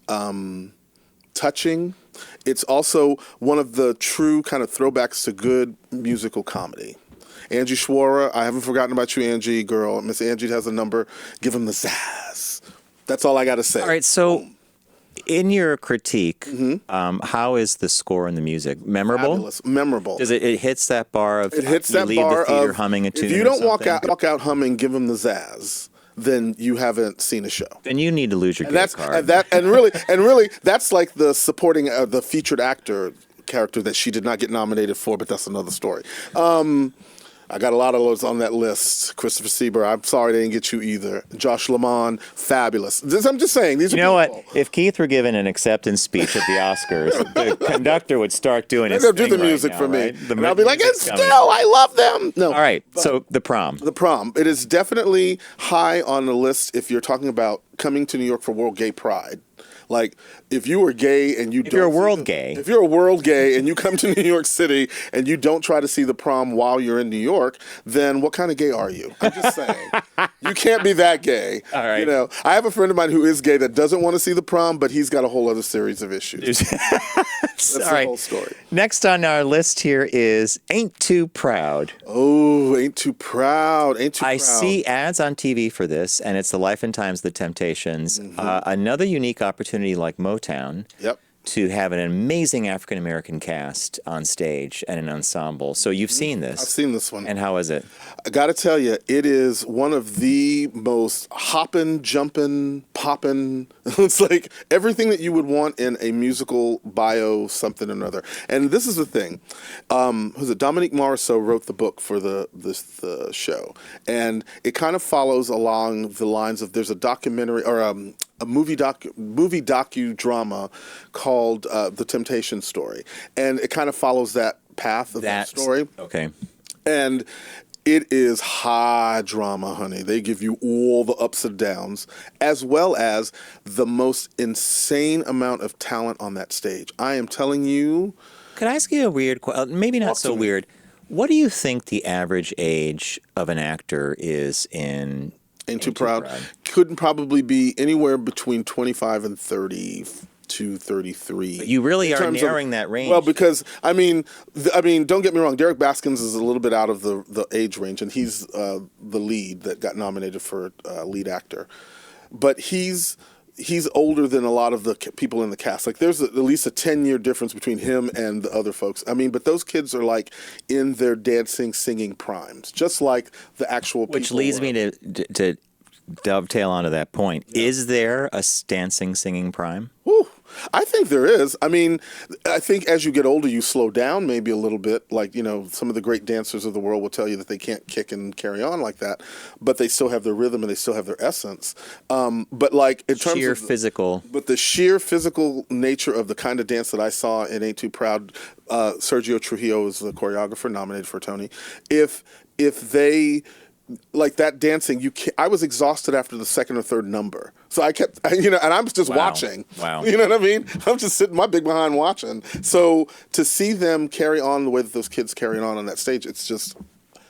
touching. It's also one of the true kind of throwbacks to good musical comedy. Angie Schwarra, I haven't forgotten about you, Angie, girl. Miss Angie has a number. Give him the zazz. That's all I got to say. All right, so in your critique, how is the score and the music? Memorable? Fabulous. Memorable. Does it hits that bar of it hits you that leave bar the theater of humming a tune? If you or don't walk something? out humming, give him the zazz, then you haven't seen a show. Then you need to lose your gift card. And really, that's like the supporting, the featured actor character that she did not get nominated for, but that's another story. I got a lot of those on that list. Christopher Sieber, I'm sorry they didn't get you either. Josh Lamont, fabulous. I'm just saying, these are You know people. what? If Keith were given an acceptance speech at the Oscars, the conductor would start doing his They'll thing do the right music now, for me. right? And I'll be like, and music's still, coming. I love them. No. All right, so The Prom. The Prom. It is definitely high on the list if you're talking about coming to New York for World Gay Pride. Like, if you were gay and If you're a world gay. If you're a world gay and you come to New York City and you don't try to see the prom while you're in New York, then what kind of gay are you? I'm just saying. You can't be that gay. All right. I have a friend of mine who is gay that doesn't want to see the prom, but he's got a whole other series of issues. That's All the right. whole story. Next on our list here is Ain't Too Proud. Oh, Ain't Too Proud. Ain't Too Proud. I see ads on TV for this, and it's The Life and Times of the Temptations. Another unique opportunity like Motown to have an amazing African-American cast on stage and an ensemble. So you've seen this. I've seen this one. And how is it? I got to tell you, it is one of the most hopping, jumping, popping. It's like everything that you would want in a musical bio something or another. And this is the thing. Who's it? Dominique Morisseau wrote the book for the show. And it kind of follows along the lines of there's a documentary or a movie docudrama called The Temptation Story. And it kind of follows that path of that story. Okay. And it is high drama, honey. They give you all the ups and downs, as well as the most insane amount of talent on that stage. I am telling you. Could I ask you a weird question? Maybe not so weird. What do you think the average age of an actor is in Ain't Too Proud? Couldn't probably be anywhere between 25 and 30 to 33. But you really are narrowing that range. Well, because I mean, don't get me wrong. Derek Baskins is a little bit out of the age range, and he's the lead that got nominated for lead actor. But he's older than a lot of the people in the cast. Like, there's at least a 10-year difference between him and the other folks. I mean, but those kids are like in their dancing, singing primes, just like the actual people. Which leads me to dovetail onto that point. Yeah. Is there a dancing, singing prime? Whew. I think there is. I mean, I think as you get older, you slow down maybe a little bit. Like, some of the great dancers of the world will tell you that they can't kick and carry on like that, but they still have their rhythm and they still have their essence. But like in terms of physical, but the sheer physical nature of the kind of dance that I saw in Ain't Too Proud, Sergio Trujillo is the choreographer nominated for Tony. If they like that dancing, I was exhausted after the second or third number. So I kept, and I'm just watching. Wow. You know what I mean? I'm just sitting my big behind watching. So to see them carry on the way that those kids carrying on that stage, it's just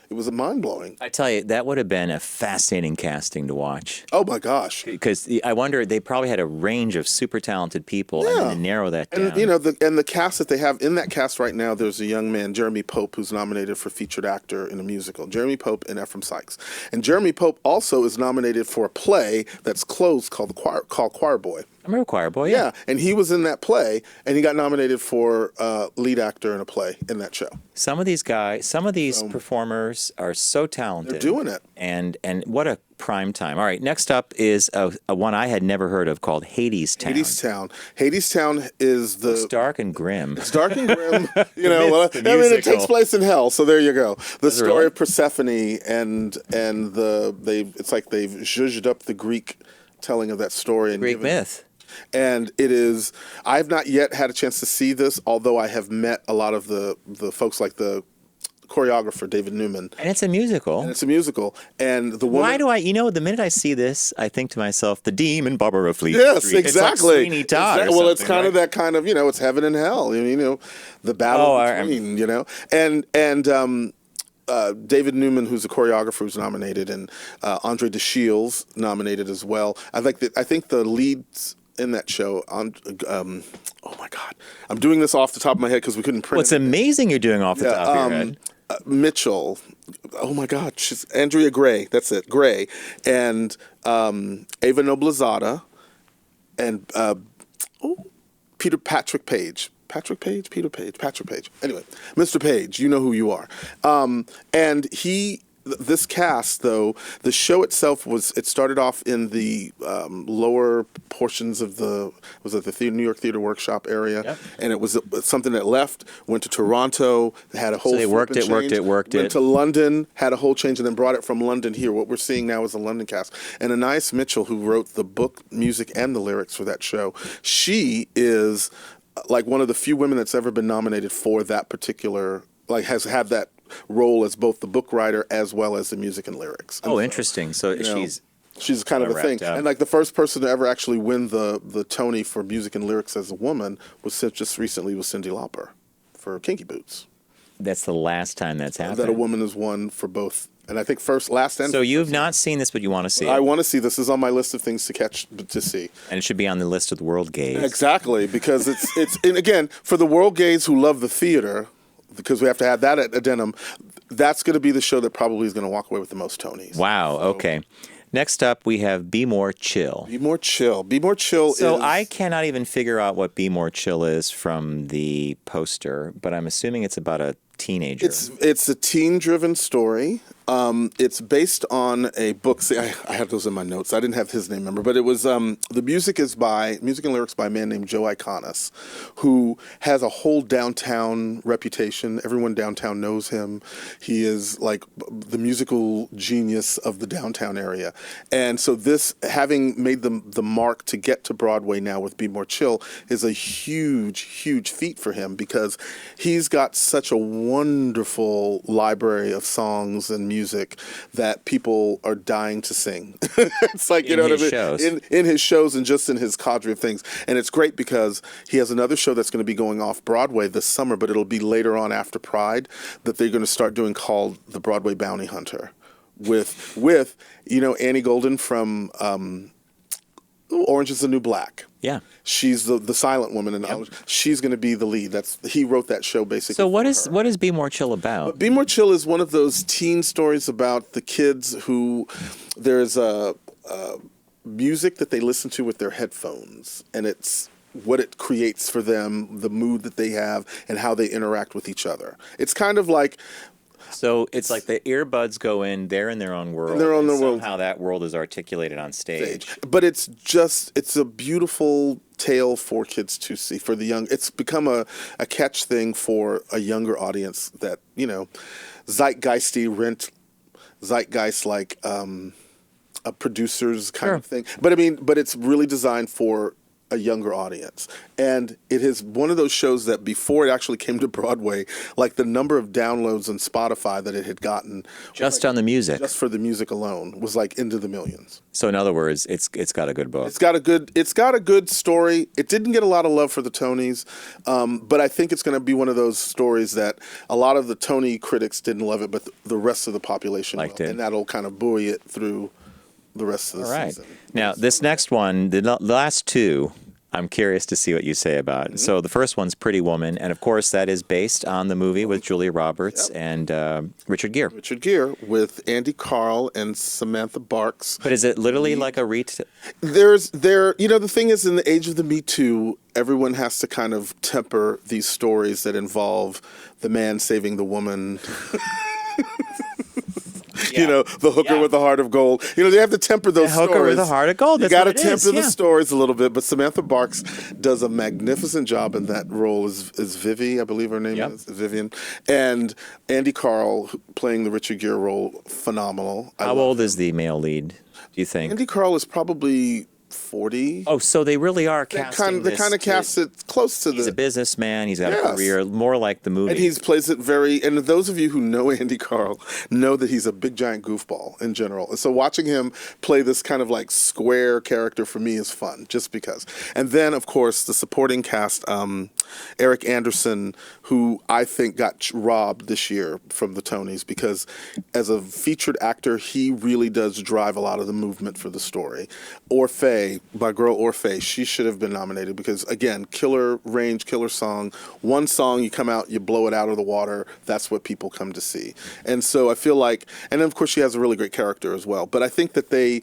It was mind-blowing. I tell you, that would have been a fascinating casting to watch. Oh, my gosh. Because I wonder, they probably had a range of super talented people, and then to narrow that down. And, the cast that they have, in that cast right now, there's a young man, Jeremy Pope, who's nominated for featured actor in a musical. Jeremy Pope and Ephraim Sykes. And Jeremy Pope also is nominated for a play that's closed called Choir Boy. I remember Choir Boy, yeah. And he was in that play, and he got nominated for lead actor in a play in that show. Some of these performers are so talented. They're doing it. And what a prime time. All right, next up is a one I had never heard of called Hadestown. Hadestown is the... It's dark and grim. It's dark and grim. It takes place in hell, so there you go. The story of Persephone and it's like they've zhuzhed up the Greek telling of that story. And Greek myth. And it is, I've not yet had a chance to see this, although I have met a lot of the folks like the choreographer, David Newman. And it's a musical. And the woman... Why do the minute I see this, I think to myself, the demon barber of Fleet Yes, Street. exactly. It's like Sweeney Todd Well, it's kind of that kind of, it's heaven and hell, the battle between, and David Newman, who's a choreographer, who's nominated, and Andre DeShields nominated as well. I think the leads in that show oh my God, I'm doing this off the top of my head because we couldn't print. Well, it's amazing you're doing off the top of your head. Mitchell, oh my God, she's Andrea Gray. That's it, Gray, and Ava Noblezada, and Patrick Page. Anyway, Mr. Page, you know who you are. And this cast, though, the show itself it started off in the lower portions of the New York Theater Workshop area, and it was something that went to Toronto, had a whole so they worked it, went to London, had a whole change, and then brought it from London here. What we're seeing now is the London cast. And Anais Mitchell, who wrote the book, music, and the lyrics for that show, she is like one of the few women that's ever been nominated for that particular, has had that role as both the book writer as well as the music and lyrics. And interesting. So she's kind of a thing. Up. And like the first person to ever actually win the Tony for music and lyrics as a woman was just recently was Cyndi Lauper for Kinky Boots. That's the last time that's happened. That a woman has won for both. And I think last, and so you've not seen this, but you want to see it. I want to see this. This is on my list of things to see. And it should be on the list of the world gays. Exactly, because it's and again, for the world gays who love the theater, because we have to have that addendum, that's going to be the show that probably is going to walk away with the most Tonys. Wow, okay. Next up, we have Be More Chill. Be More Chill. Be More Chill So I cannot even figure out what Be More Chill is from the poster, but I'm assuming it's about a teenager. It's a teen-driven story. It's based on a book. See, I have those in my notes. I didn't have his name, remember, but it was the music and lyrics by a man named Joe Iconis, who has a whole downtown reputation. Everyone downtown knows him. He is like the musical genius of the downtown area. And so this, having made the mark to get to Broadway now with Be More Chill, is a huge, huge feat for him because he's got such a wonderful library of songs and music that people are dying to sing. It's like, you know what I mean? In his shows and just in his cadre of things. And it's great because he has another show that's going to be going off Broadway this summer, but it'll be later on after Pride that they're going to start doing called The Broadway Bounty Hunter with Annie Golden from Orange is the New Black. Yeah. She's the silent woman, and she's going to be the lead. He wrote that show basically. So what is Be More Chill about? Be More Chill is one of those teen stories about the kids who there's a music that they listen to with their headphones, and it's what it creates for them, the mood that they have, and how they interact with each other. It's kind of like. So it's like the earbuds go in, they're in their own world. They're in their world. Somehow that world is articulated on stage. But it's a beautiful tale for kids to see, for the young. It's become a catch thing for a younger audience that, zeitgeist like a producer's kind of thing. But but it's really designed for a younger audience. And it is one of those shows that before it actually came to Broadway, like the number of downloads on Spotify that it had gotten Just on the music. just for the music alone was like into the millions. So in other words, it's got a good book. It's got a good story. It didn't get a lot of love for the Tonys, but I think it's going to be one of those stories that a lot of the Tony critics didn't love it, but the rest of the population Liked will. it. And that'll kind of buoy it through the rest of the All right. season. Now, this next one, the last two, I'm curious to see what you say about. Mm-hmm. So the first one's Pretty Woman, and of course that is based on the movie with Julia Roberts and Richard Gere. Richard Gere with Andy Carl and Samantha Barks. But is it literally like a The thing is, in the age of the Me Too, everyone has to kind of temper these stories that involve the man saving the woman. The hooker with the heart of gold. They have to temper those stories. Hooker with a heart of gold. You That's got to what it is, temper the yeah. stories a little bit. But Samantha Barks does a magnificent job in that role as Vivi, I believe her name is Vivian, and Andy Carl playing the Richard Gere role, phenomenal. How old is the male lead, do you think? Andy Carl is probably 40. Oh, so they really are casting They kind of cast it close to He's a businessman. He's got a Yes. career, more like the movie. And he plays it and those of you who know Andy Carl know that he's a big giant goofball in general. And so watching him play this kind of like square character for me is fun, just because. And then, of course, the supporting cast, Eric Anderson, who I think got robbed this year from the Tonys, because as a featured actor, he really does drive a lot of the movement for the story. Orfeh, my girl Orfeh, she should have been nominated because, again, killer range, killer song. One song, you come out, you blow it out of the water. That's what people come to see. And so I feel like, and then of course she has a really great character as well. But I think that they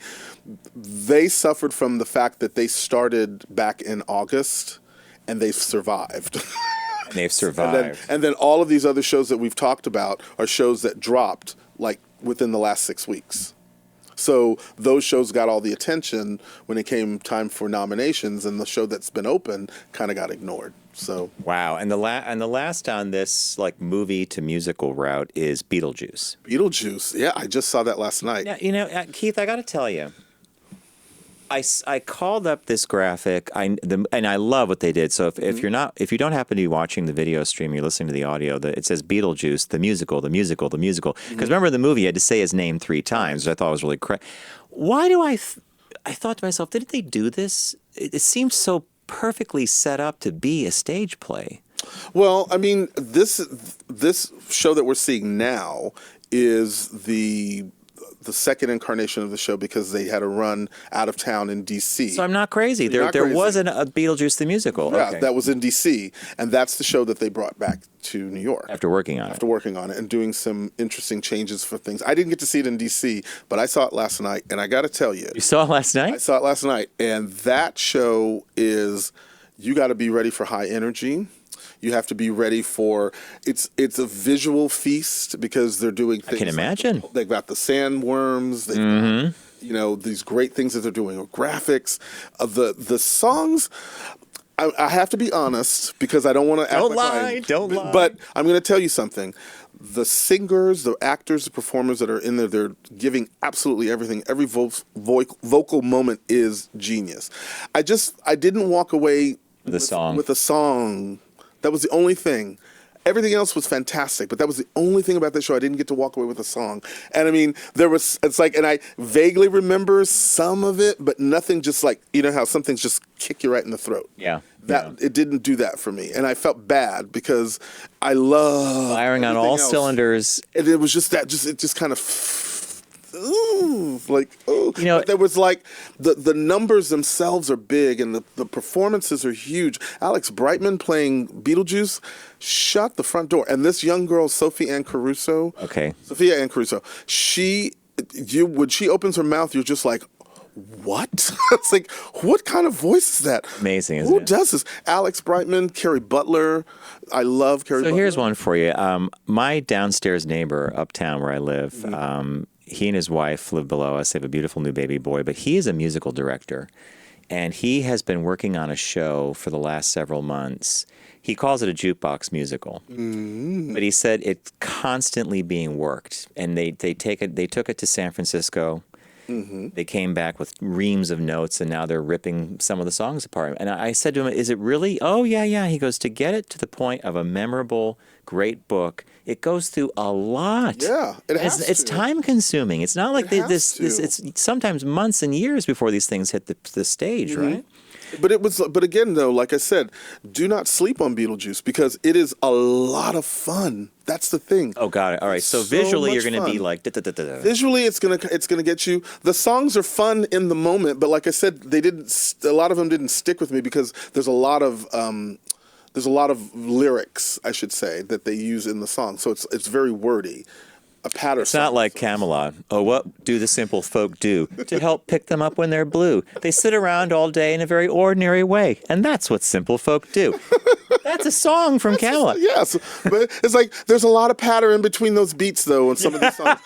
suffered from the fact that they started back in August and they've survived. And they've survived. And then all of these other shows that we've talked about are shows that dropped like within the last 6 weeks. So those shows got all the attention when it came time for nominations, and the show that's been open kind of got ignored. So wow, and the last on this like movie to musical route is Beetlejuice. Beetlejuice, yeah, I just saw that last night. Yeah, Keith, I got to tell you, I called up this graphic, and I love what they did. So if you don't happen to be watching the video stream, you're listening to the audio. It says Beetlejuice, the musical, the musical, the musical. Because remember in the movie, you had to say his name 3 times, which I thought was really crazy. Why do I thought to myself, didn't they do this? It seems so perfectly set up to be a stage play. Well, I mean, this show that we're seeing now is the second incarnation of the show because they had a run out of town in D.C. So I'm not crazy. You're not there crazy. wasn't a Beetlejuice the musical. Yeah, Okay. that was in D.C. and that's the show that they brought back to New York After working on it and doing some interesting changes for things. I didn't get to see it in D.C., but I saw it last night, and I got to tell you, You saw it last night? I saw it last night, and that show is you got to be ready for high energy. You have to be ready for it's a visual feast because they're doing things. I can imagine. They've got the sandworms. They've got, these great things that they're doing with graphics. The songs. I have to be honest because I don't want to. Don't lie. Don't lie. But I'm going to tell you something. The singers, the actors, the performers that are in there, they're giving absolutely everything. Every vocal moment is genius. I didn't walk away with a song. That was the only thing. Everything else was fantastic, but that was the only thing about the show. I didn't get to walk away with a song. And I mean, and I vaguely remember some of it, but nothing just like, you know how some things just kick you right in the throat. Yeah. It didn't do that for me. And I felt bad because I love firing on all cylinders. And it was just it just kind of but there was like the numbers themselves are big and the performances are huge. Alex Brightman playing Beetlejuice shut the front door, and this young girl Sophia Ann Caruso, when she opens her mouth, you're just like, what? It's like, what kind of voice is that? Amazing, isn't Who it? does this? Alex Brightman, Carrie Butler. I love Carrie Butler. So here's one for you. My downstairs neighbor uptown where I live, he and his wife live below us. They have a beautiful new baby boy, but he is a musical director. And he has been working on a show for the last several months. He calls it a jukebox musical. But he said it's constantly being worked. And they took it to San Francisco. They came back with reams of notes, and now they're ripping some of the songs apart. And I said to him, "Is it really?" "Oh, yeah, yeah." He goes, "To get it to the point of a memorable, great book, it goes through a lot. Yeah, It's time consuming. It's not like it's sometimes months and years before these things hit the stage, right?" But again, though, like I said, do not sleep on Beetlejuice because it is a lot of fun. That's the thing. Oh, got it. All right. So visually, you're going to be like, visually, it's gonna get you. The songs are fun in the moment, but like I said, they didn't. A lot of them didn't stick with me because there's a lot of lyrics, I should say, that they use in the song. So it's very wordy. A pattern. It's not like Camelot. Oh, what do the simple folk do to help pick them up when they're blue? They sit around all day in a very ordinary way, and that's what simple folk do. That's a song from Camelot. Yes, but it's like there's a lot of patter in between those beats, though, in some of these songs.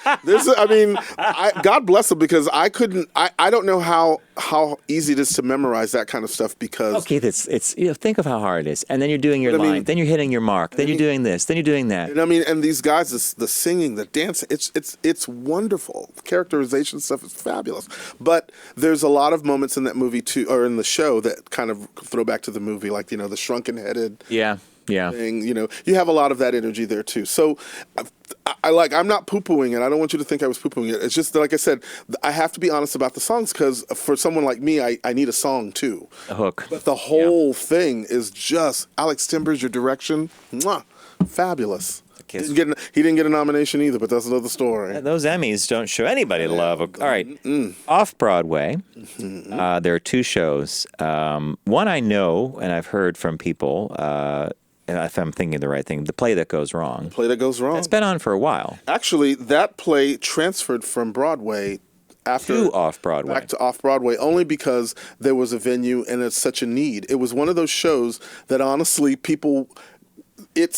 God bless them because I couldn't. I don't know how easy it is to memorize that kind of stuff because. Okay, it's think of how hard it is, and then you're doing your line, then you're hitting your mark, then you're doing this, then you're doing that. And these guys, the singing, the dancing, it's wonderful. The characterization stuff is fabulous. But there's a lot of moments in that movie too, or in the show that kind of throw back to the movie, like the shrunken-headed. Yeah. Thing, you have a lot of that energy there too. So I'm not poo-pooing it. I don't want you to think I was poo-pooing it. It's just that, like I said, I have to be honest about the songs because for someone like me, I need a song too. A hook. But the whole thing is just Alex Timbers, your direction, fabulous. He didn't get a nomination either, but that's another story. Those Emmys don't show anybody love. All right, off-Broadway, there are two shows. One I know, and I've heard from people, if I'm thinking the right thing, The Play That Goes Wrong. Play That Goes Wrong. It's been on for a while. Actually, that play transferred from Broadway to off-Broadway. Back to off-Broadway, only because there was a venue and it's such a need. It was one of those shows that honestly people... It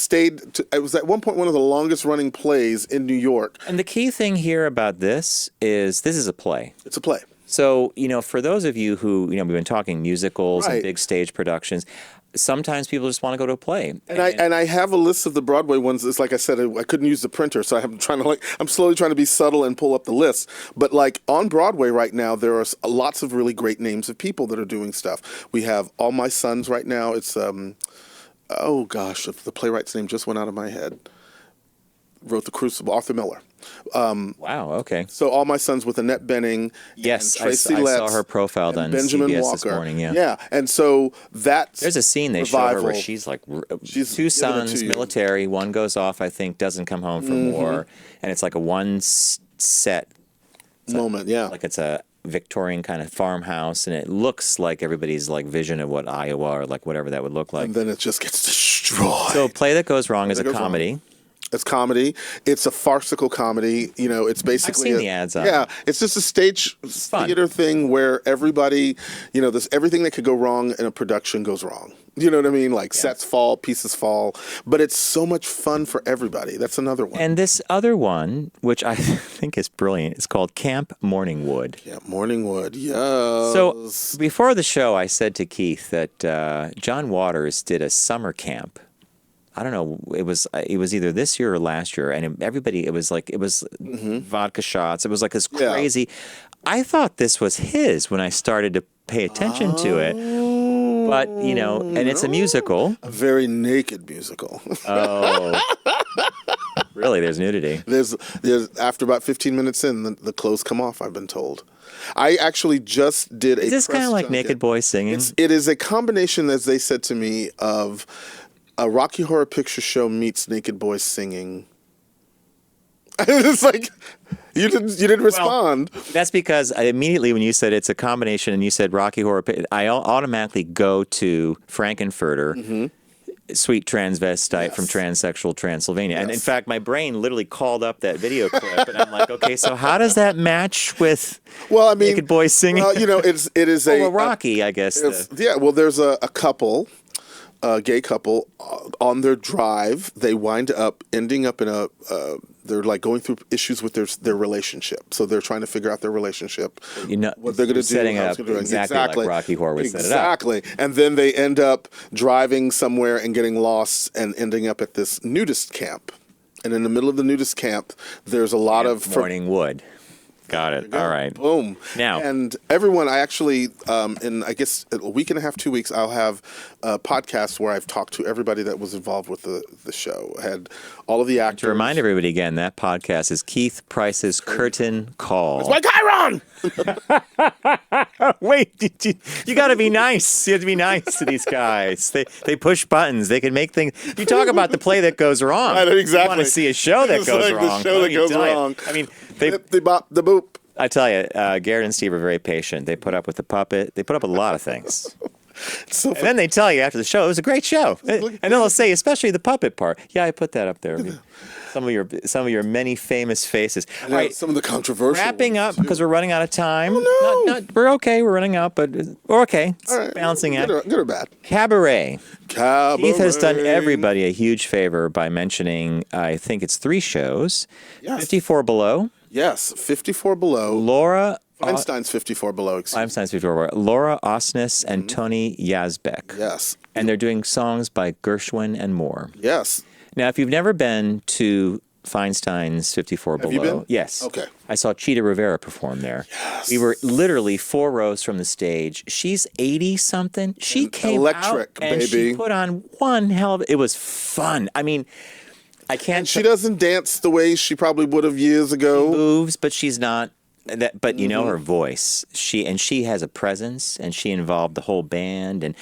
was at one point one of the longest running plays in New York. And the key thing here about this is a play. It's a play. So, for those of you who, we've been talking musicals and big stage productions, sometimes people just want to go to a play. And I have a list of the Broadway ones. It's like I said, I couldn't use the printer, so I'm slowly trying to be subtle and pull up the list. But like on Broadway right now, there are lots of really great names of people that are doing stuff. We have All My Sons right now. It's oh gosh, the playwright's name just went out of my head. Wrote The Crucible, Arthur Miller. Wow, okay. So All My Sons with Annette Bening. Yes, and Tracy I Letts saw her profile on Benjamin CBS Walker. this morning, yeah. Yeah, and so that's there's a scene they show her where she's like, two sons, military, one goes off, I think, doesn't come home from war, and it's like a one-set moment, like it's a Victorian kind of farmhouse, and it looks like everybody's like vision of what Iowa or like whatever that would look like. And then it just gets destroyed. So Play That Goes Wrong is a comedy. Wrong. It's comedy. It's a farcical comedy. It's basically I've seen the ads on it. It's just a stage theater thing where everybody, everything that could go wrong in a production goes wrong. You know what I mean? Like sets fall, pieces fall, but it's so much fun for everybody. That's another one. And this other one, which I think is brilliant, is called Camp Morningwood. Yeah, Morningwood. Yes. So before the show, I said to Keith that John Waters did a summer camp. I don't know. It was either this year or last year, and it was vodka shots. It was like this crazy. Yeah. I thought this was his when I started to pay attention to it, but and it's a musical, a very naked musical. Oh, really? There's nudity. There's after about 15 minutes in, the clothes come off. I've been told. I actually just did a. Is this kind of like Naked Boys singing? It is a combination, as they said to me, of a Rocky Horror Picture Show meets Naked Boys singing. It's like you didn't respond. Well, that's because immediately when you said it's a combination and you said Rocky Horror, I automatically go to Frankenfurter, sweet transvestite from transsexual Transylvania. And in fact, my brain literally called up that video clip, and I'm like, okay, so how does that match with Naked Boys singing? Well, it is a Rocky, I guess. Well, there's a couple. A gay couple on their drive, they wind up ending up in they're like going through issues with their relationship. So they're trying to figure out their relationship, what they're going to do, setting up exactly like Rocky Horror would set it up. Exactly, and then they end up driving somewhere and getting lost and ending up at this nudist camp. And in the middle of the nudist camp, there's a lot of Morningwood. Got it. All right. Boom. Now, and everyone, I actually, in I guess a week and a half, 2 weeks, I'll have a podcast where I've talked to everybody that was involved with the show. I had all of the actors. to remind everybody again, that podcast is Keith Price's Curtain Call. It's my Chiron! Wait, you got to be nice. You have to be nice to these guys. They push buttons. They can make things. You talk about the play that goes wrong. Right, exactly. You want to see a show that It's goes like wrong. the show that goes wrong. I mean, The bop, the boop. I tell you, Garrett and Steve are very patient. They put up with the puppet. They put up with a lot of things. So and then they tell you after the show, it was a great show. And then they'll say, especially the puppet part. Yeah, I put that up there. Some of your many famous faces. All right, some of the controversial wrapping up ones, too. because we're running out of time. Oh, no. We're okay. We're running out, but we're okay. It's All right. balancing act. Good or bad? Cabaret. Cabaret. Keith has done everybody a huge favor by mentioning, I think it's 3 shows. Yes. 54 Below. Yes, 54 Below. Laura Feinstein's 54 Below. Feinstein's 54 Below. Laura Osnes and Tony Yazbek. Yes. And they're doing songs by Gershwin and more. Yes. Now, if you've never been to Feinstein's 54 Have Below, you been? yes. Okay. I saw Cheetah Rivera perform there. Yes. We were literally 4 rows from the stage. She's 80-something. She came electric, out and baby. she put on one hell of it was fun. I mean, I can't. And she doesn't dance the way she probably would have years ago. She moves, but she's not. But you know Mm-hmm. her voice. She has a presence, and she involved the whole band. And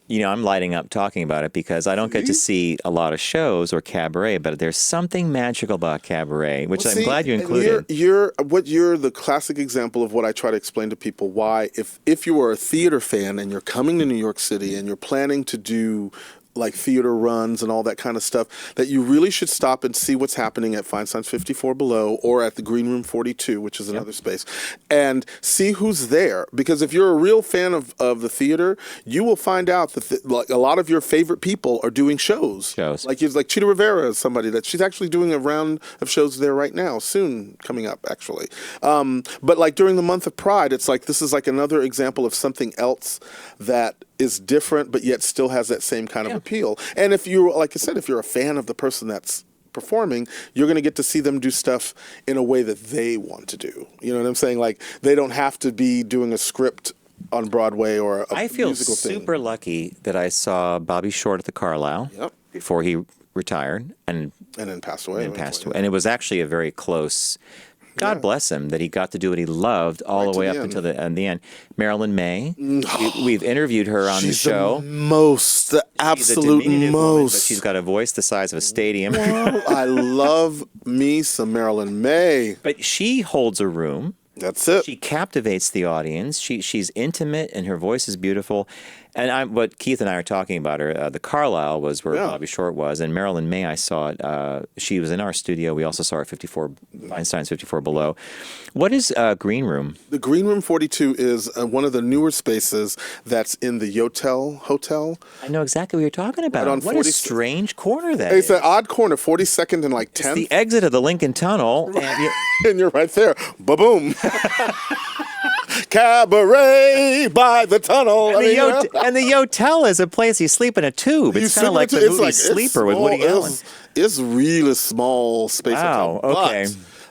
you know, I'm lighting up talking about it because I don't get to see a lot of shows or cabaret, but there's something magical about cabaret, which I'm glad you included. You're the classic example of what I try to explain to people. Why, if you are a theater fan and you're coming to New York City and you're planning to do like theater runs and all that kind of stuff, that you really should stop and see what's happening at Feinstein's 54 Below or at the Green Room 42, which is another space, and see who's there. Because if you're a real fan of the theater, you will find out that like a lot of your favorite people are doing shows. Like Cheetah Rivera is somebody that she's actually doing a round of shows there right now, soon coming up actually. But like during the month of Pride, it's like this is like another example of something else that is different, but yet still has that same kind of appeal. And if you're, like I said, if you're a fan of the person that's performing, you're going to get to see them do stuff in a way that they want to do. You know what I'm saying? Like they don't have to be doing a script on Broadway or a I feel musical thing. super lucky that I saw Bobby Short at the Carlisle before he retired and then passed away. And it was actually a very close. God bless him that he got to do what he loved all the way up until the end. Marilyn May, we've interviewed her on the show. The absolute most. But she's got a voice the size of a stadium. Well, I love me some Marilyn May. But she holds a room. That's it. She captivates the audience. She's intimate and her voice is beautiful. And what Keith and I are talking about, the Carlisle was where Bobby Short was, and Marilyn May, I saw it. She was in our studio. We also saw her at Feinstein's 54 Below. What is Green Room? The Green Room 42 is one of the newer spaces that's in the Yotel Hotel. I know exactly what you're talking about. Right on What a strange corner that It's is. an odd corner, 42nd and like 10th. It's the exit of the Lincoln Tunnel. And you're right there. Ba-boom. Cabaret by the tunnel. And the Yotel is a place you sleep in a tube. It's kind of like the movie Sleeper with Woody Allen. It's really small space. Wow, okay.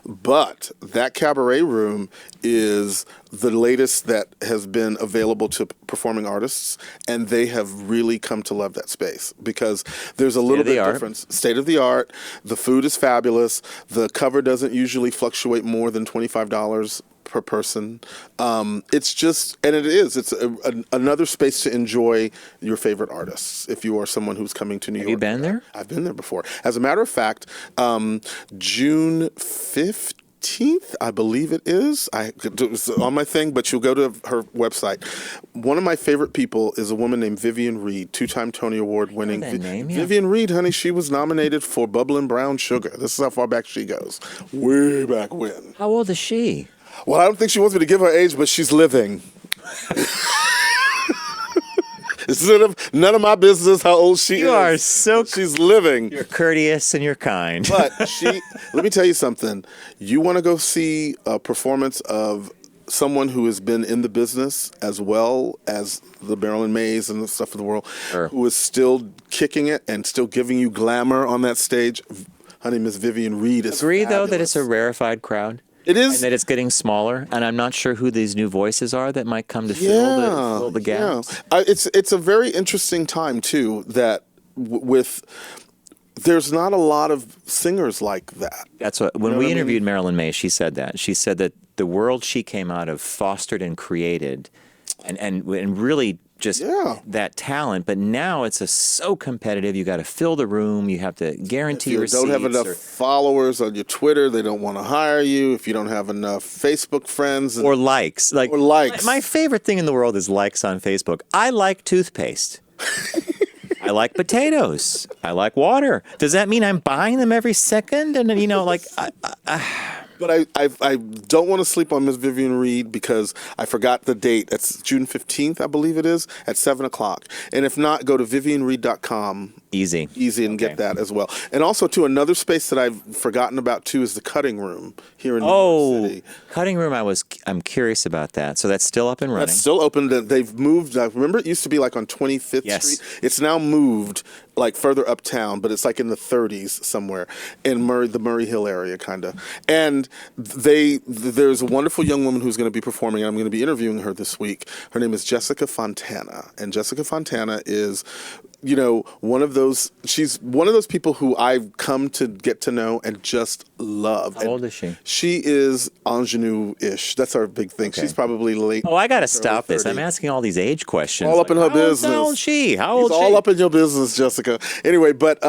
But that cabaret room is the latest that has been available to performing artists, and they have really come to love that space because there's a little bit difference. State of the art. The food is fabulous. The cover doesn't usually fluctuate more than $25 per person. It's just, and it is, it's another space to enjoy your favorite artists if you are someone who's coming to New York. Have you been there? I've been there before. As a matter of fact, June 15th, I believe it is. It's on my thing, but you'll go to her website. One of my favorite people is a woman named Vivian Reed, 2-time Tony Award winning. Vivian Reed, honey, she was nominated for Bubbling Brown Sugar. This is how far back she goes. Way back when. How old is she? Well, I don't think she wants me to give her age, but she's living. It's none of my business how old she is. You are so... She's living. You're courteous and you're kind. But let me tell you something. You want to go see a performance of someone who has been in the business as well as the Marilyn Mays and the stuff of the world, who is still kicking it and still giving you glamour on that stage. Honey, Miss Vivian Reed is Agree, fabulous. though, that it's a rarefied crowd? It is. And that it's getting smaller, and I'm not sure who these new voices are that might come to fill the gaps. Yeah. It's a very interesting time, too, that there's not a lot of singers like that. That's what, when we interviewed Marilyn Maye, she said that. She said that the world she came out of fostered and created and really just that talent, but now it's so competitive. You got to fill the room. You have to guarantee your seats. If you don't have enough followers on your Twitter, they don't want to hire you. If you don't have enough Facebook friends or likes, or likes. My favorite thing in the world is likes on Facebook. I like toothpaste. I like potatoes. I like water. Does that mean I'm buying them every second? And But I don't want to sleep on Miss Vivian Reed because I forgot the date. It's June 15th, I believe it is, at 7 o'clock. And if not, go to vivianreed.com. Easy and get that as well. And also, too, another space that I've forgotten about, too, is the Cutting Room here in New York City. Cutting Room, I'm curious about that. So that's still up and running? That's still open. They've moved. I remember it used to be like on 25th Street. It's now moved like further uptown, but it's like in the 30s somewhere in the Murray Hill area, kind of. And there's a wonderful young woman who's going to be performing, and I'm going to be interviewing her this week. Her name is Jessica Fontana. And Jessica Fontana is, she's one of those people who I've come to get to know and just love. How old is she? She is ingenue-ish. That's our big thing. Okay. She's probably late. Oh, I got to stop this. I'm asking all these age questions. All up in her business. How old is she? How old is she? All up in your business, Jessica. Anyway, but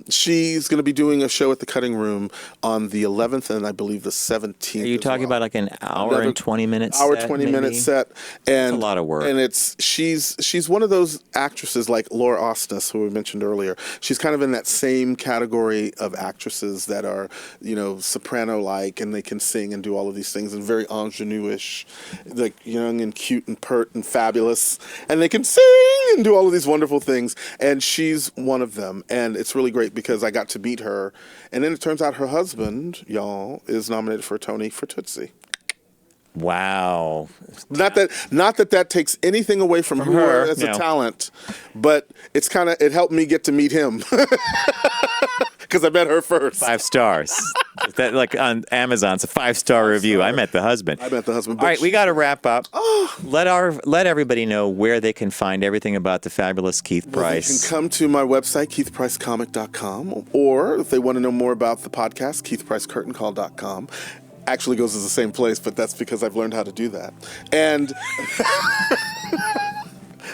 she's going to be doing a show at the Cutting Room on the 11th and I believe the 17th. Are you talking about like an hour and 20 minutes set? 20-minute set. And that's a lot of work. And she's one of those actresses like Laura Osnes, who we mentioned earlier. She's kind of in that same category of actresses that are, soprano-like, and they can sing and do all of these things, and very ingenue-ish, like young and cute and pert and fabulous, and they can sing and do all of these wonderful things, and she's one of them, and it's really great because I got to meet her, and then it turns out her husband, y'all, is nominated for a Tony for Tootsie. Wow. Not that takes anything away from her as a talent, but it helped me get to meet him. Because I met her first. 5 stars. That, like on Amazon, it's a 5-star review. I met the husband. All right, we got to wrap up. Let everybody know where they can find everything about the fabulous Keith Price. They can come to my website, keithpricecomic.com, or if they want to know more about the podcast, keithpricecurtaincall.com. Actually goes to the same place, but that's because I've learned how to do that. And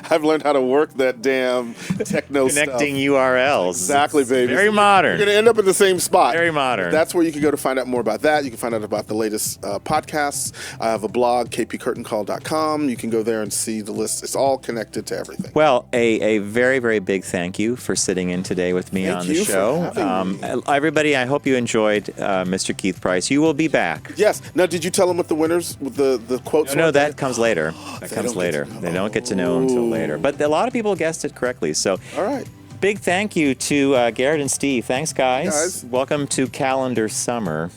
I've learned how to work that damn techno Connecting stuff. URLs. Exactly, baby. Very modern. You're going to end up in the same spot. Very modern. That's where you can go to find out more about that. You can find out about the latest podcasts. I have a blog, kpcurtaincall.com. You can go there and see the list. It's all connected to everything. Well, a very, very big thank you for sitting in today with me on the show. For having me. Everybody, I hope you enjoyed Mr. Keith Price. You will be back. Yes. Now, did you tell them what the winners, the quotes No, that comes later. That comes later. They don't get to know until later. But a lot of people guessed it correctly. So, all right. Big thank you to Garrett and Steve. Thanks, guys. Welcome to calendar summer.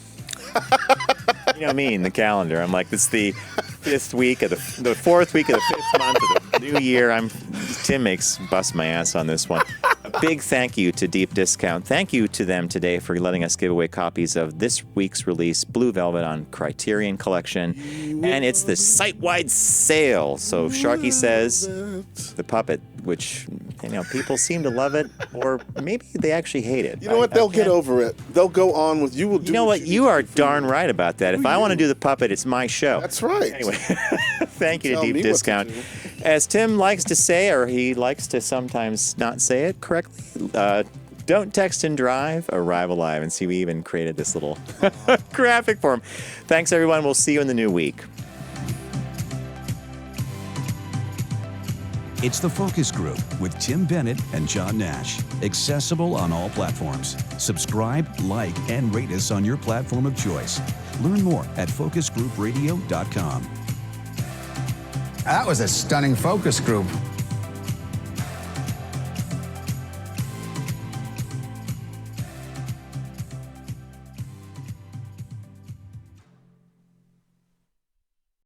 You know me and the calendar. I'm like, it's the 5th week of the 4th week of the 5th month of the new year. Tim bust my ass on this one. A big thank you to Deep Discount. Thank you to them today for letting us give away copies of this week's release, Blue Velvet on Criterion Collection. And it's the site-wide sale. So Sharky Says, the puppet, which people seem to love it, or maybe they actually hate it. You know what? They'll get over it. They'll go on with you. Will do. You know what? You are darn right about that. If I want to do the puppet, it's my show. That's right. Anyway, thank you to Deep Discount. As Tim likes to say, or he likes to sometimes not say it correctly, don't text and drive, arrive alive. And see, we even created this little graphic for him. Thanks, everyone. We'll see you in the new week. It's The Focus Group with Tim Bennett and John Nash. Accessible on all platforms. Subscribe, like, and rate us on your platform of choice. Learn more at focusgroupradio.com. That was a stunning focus group.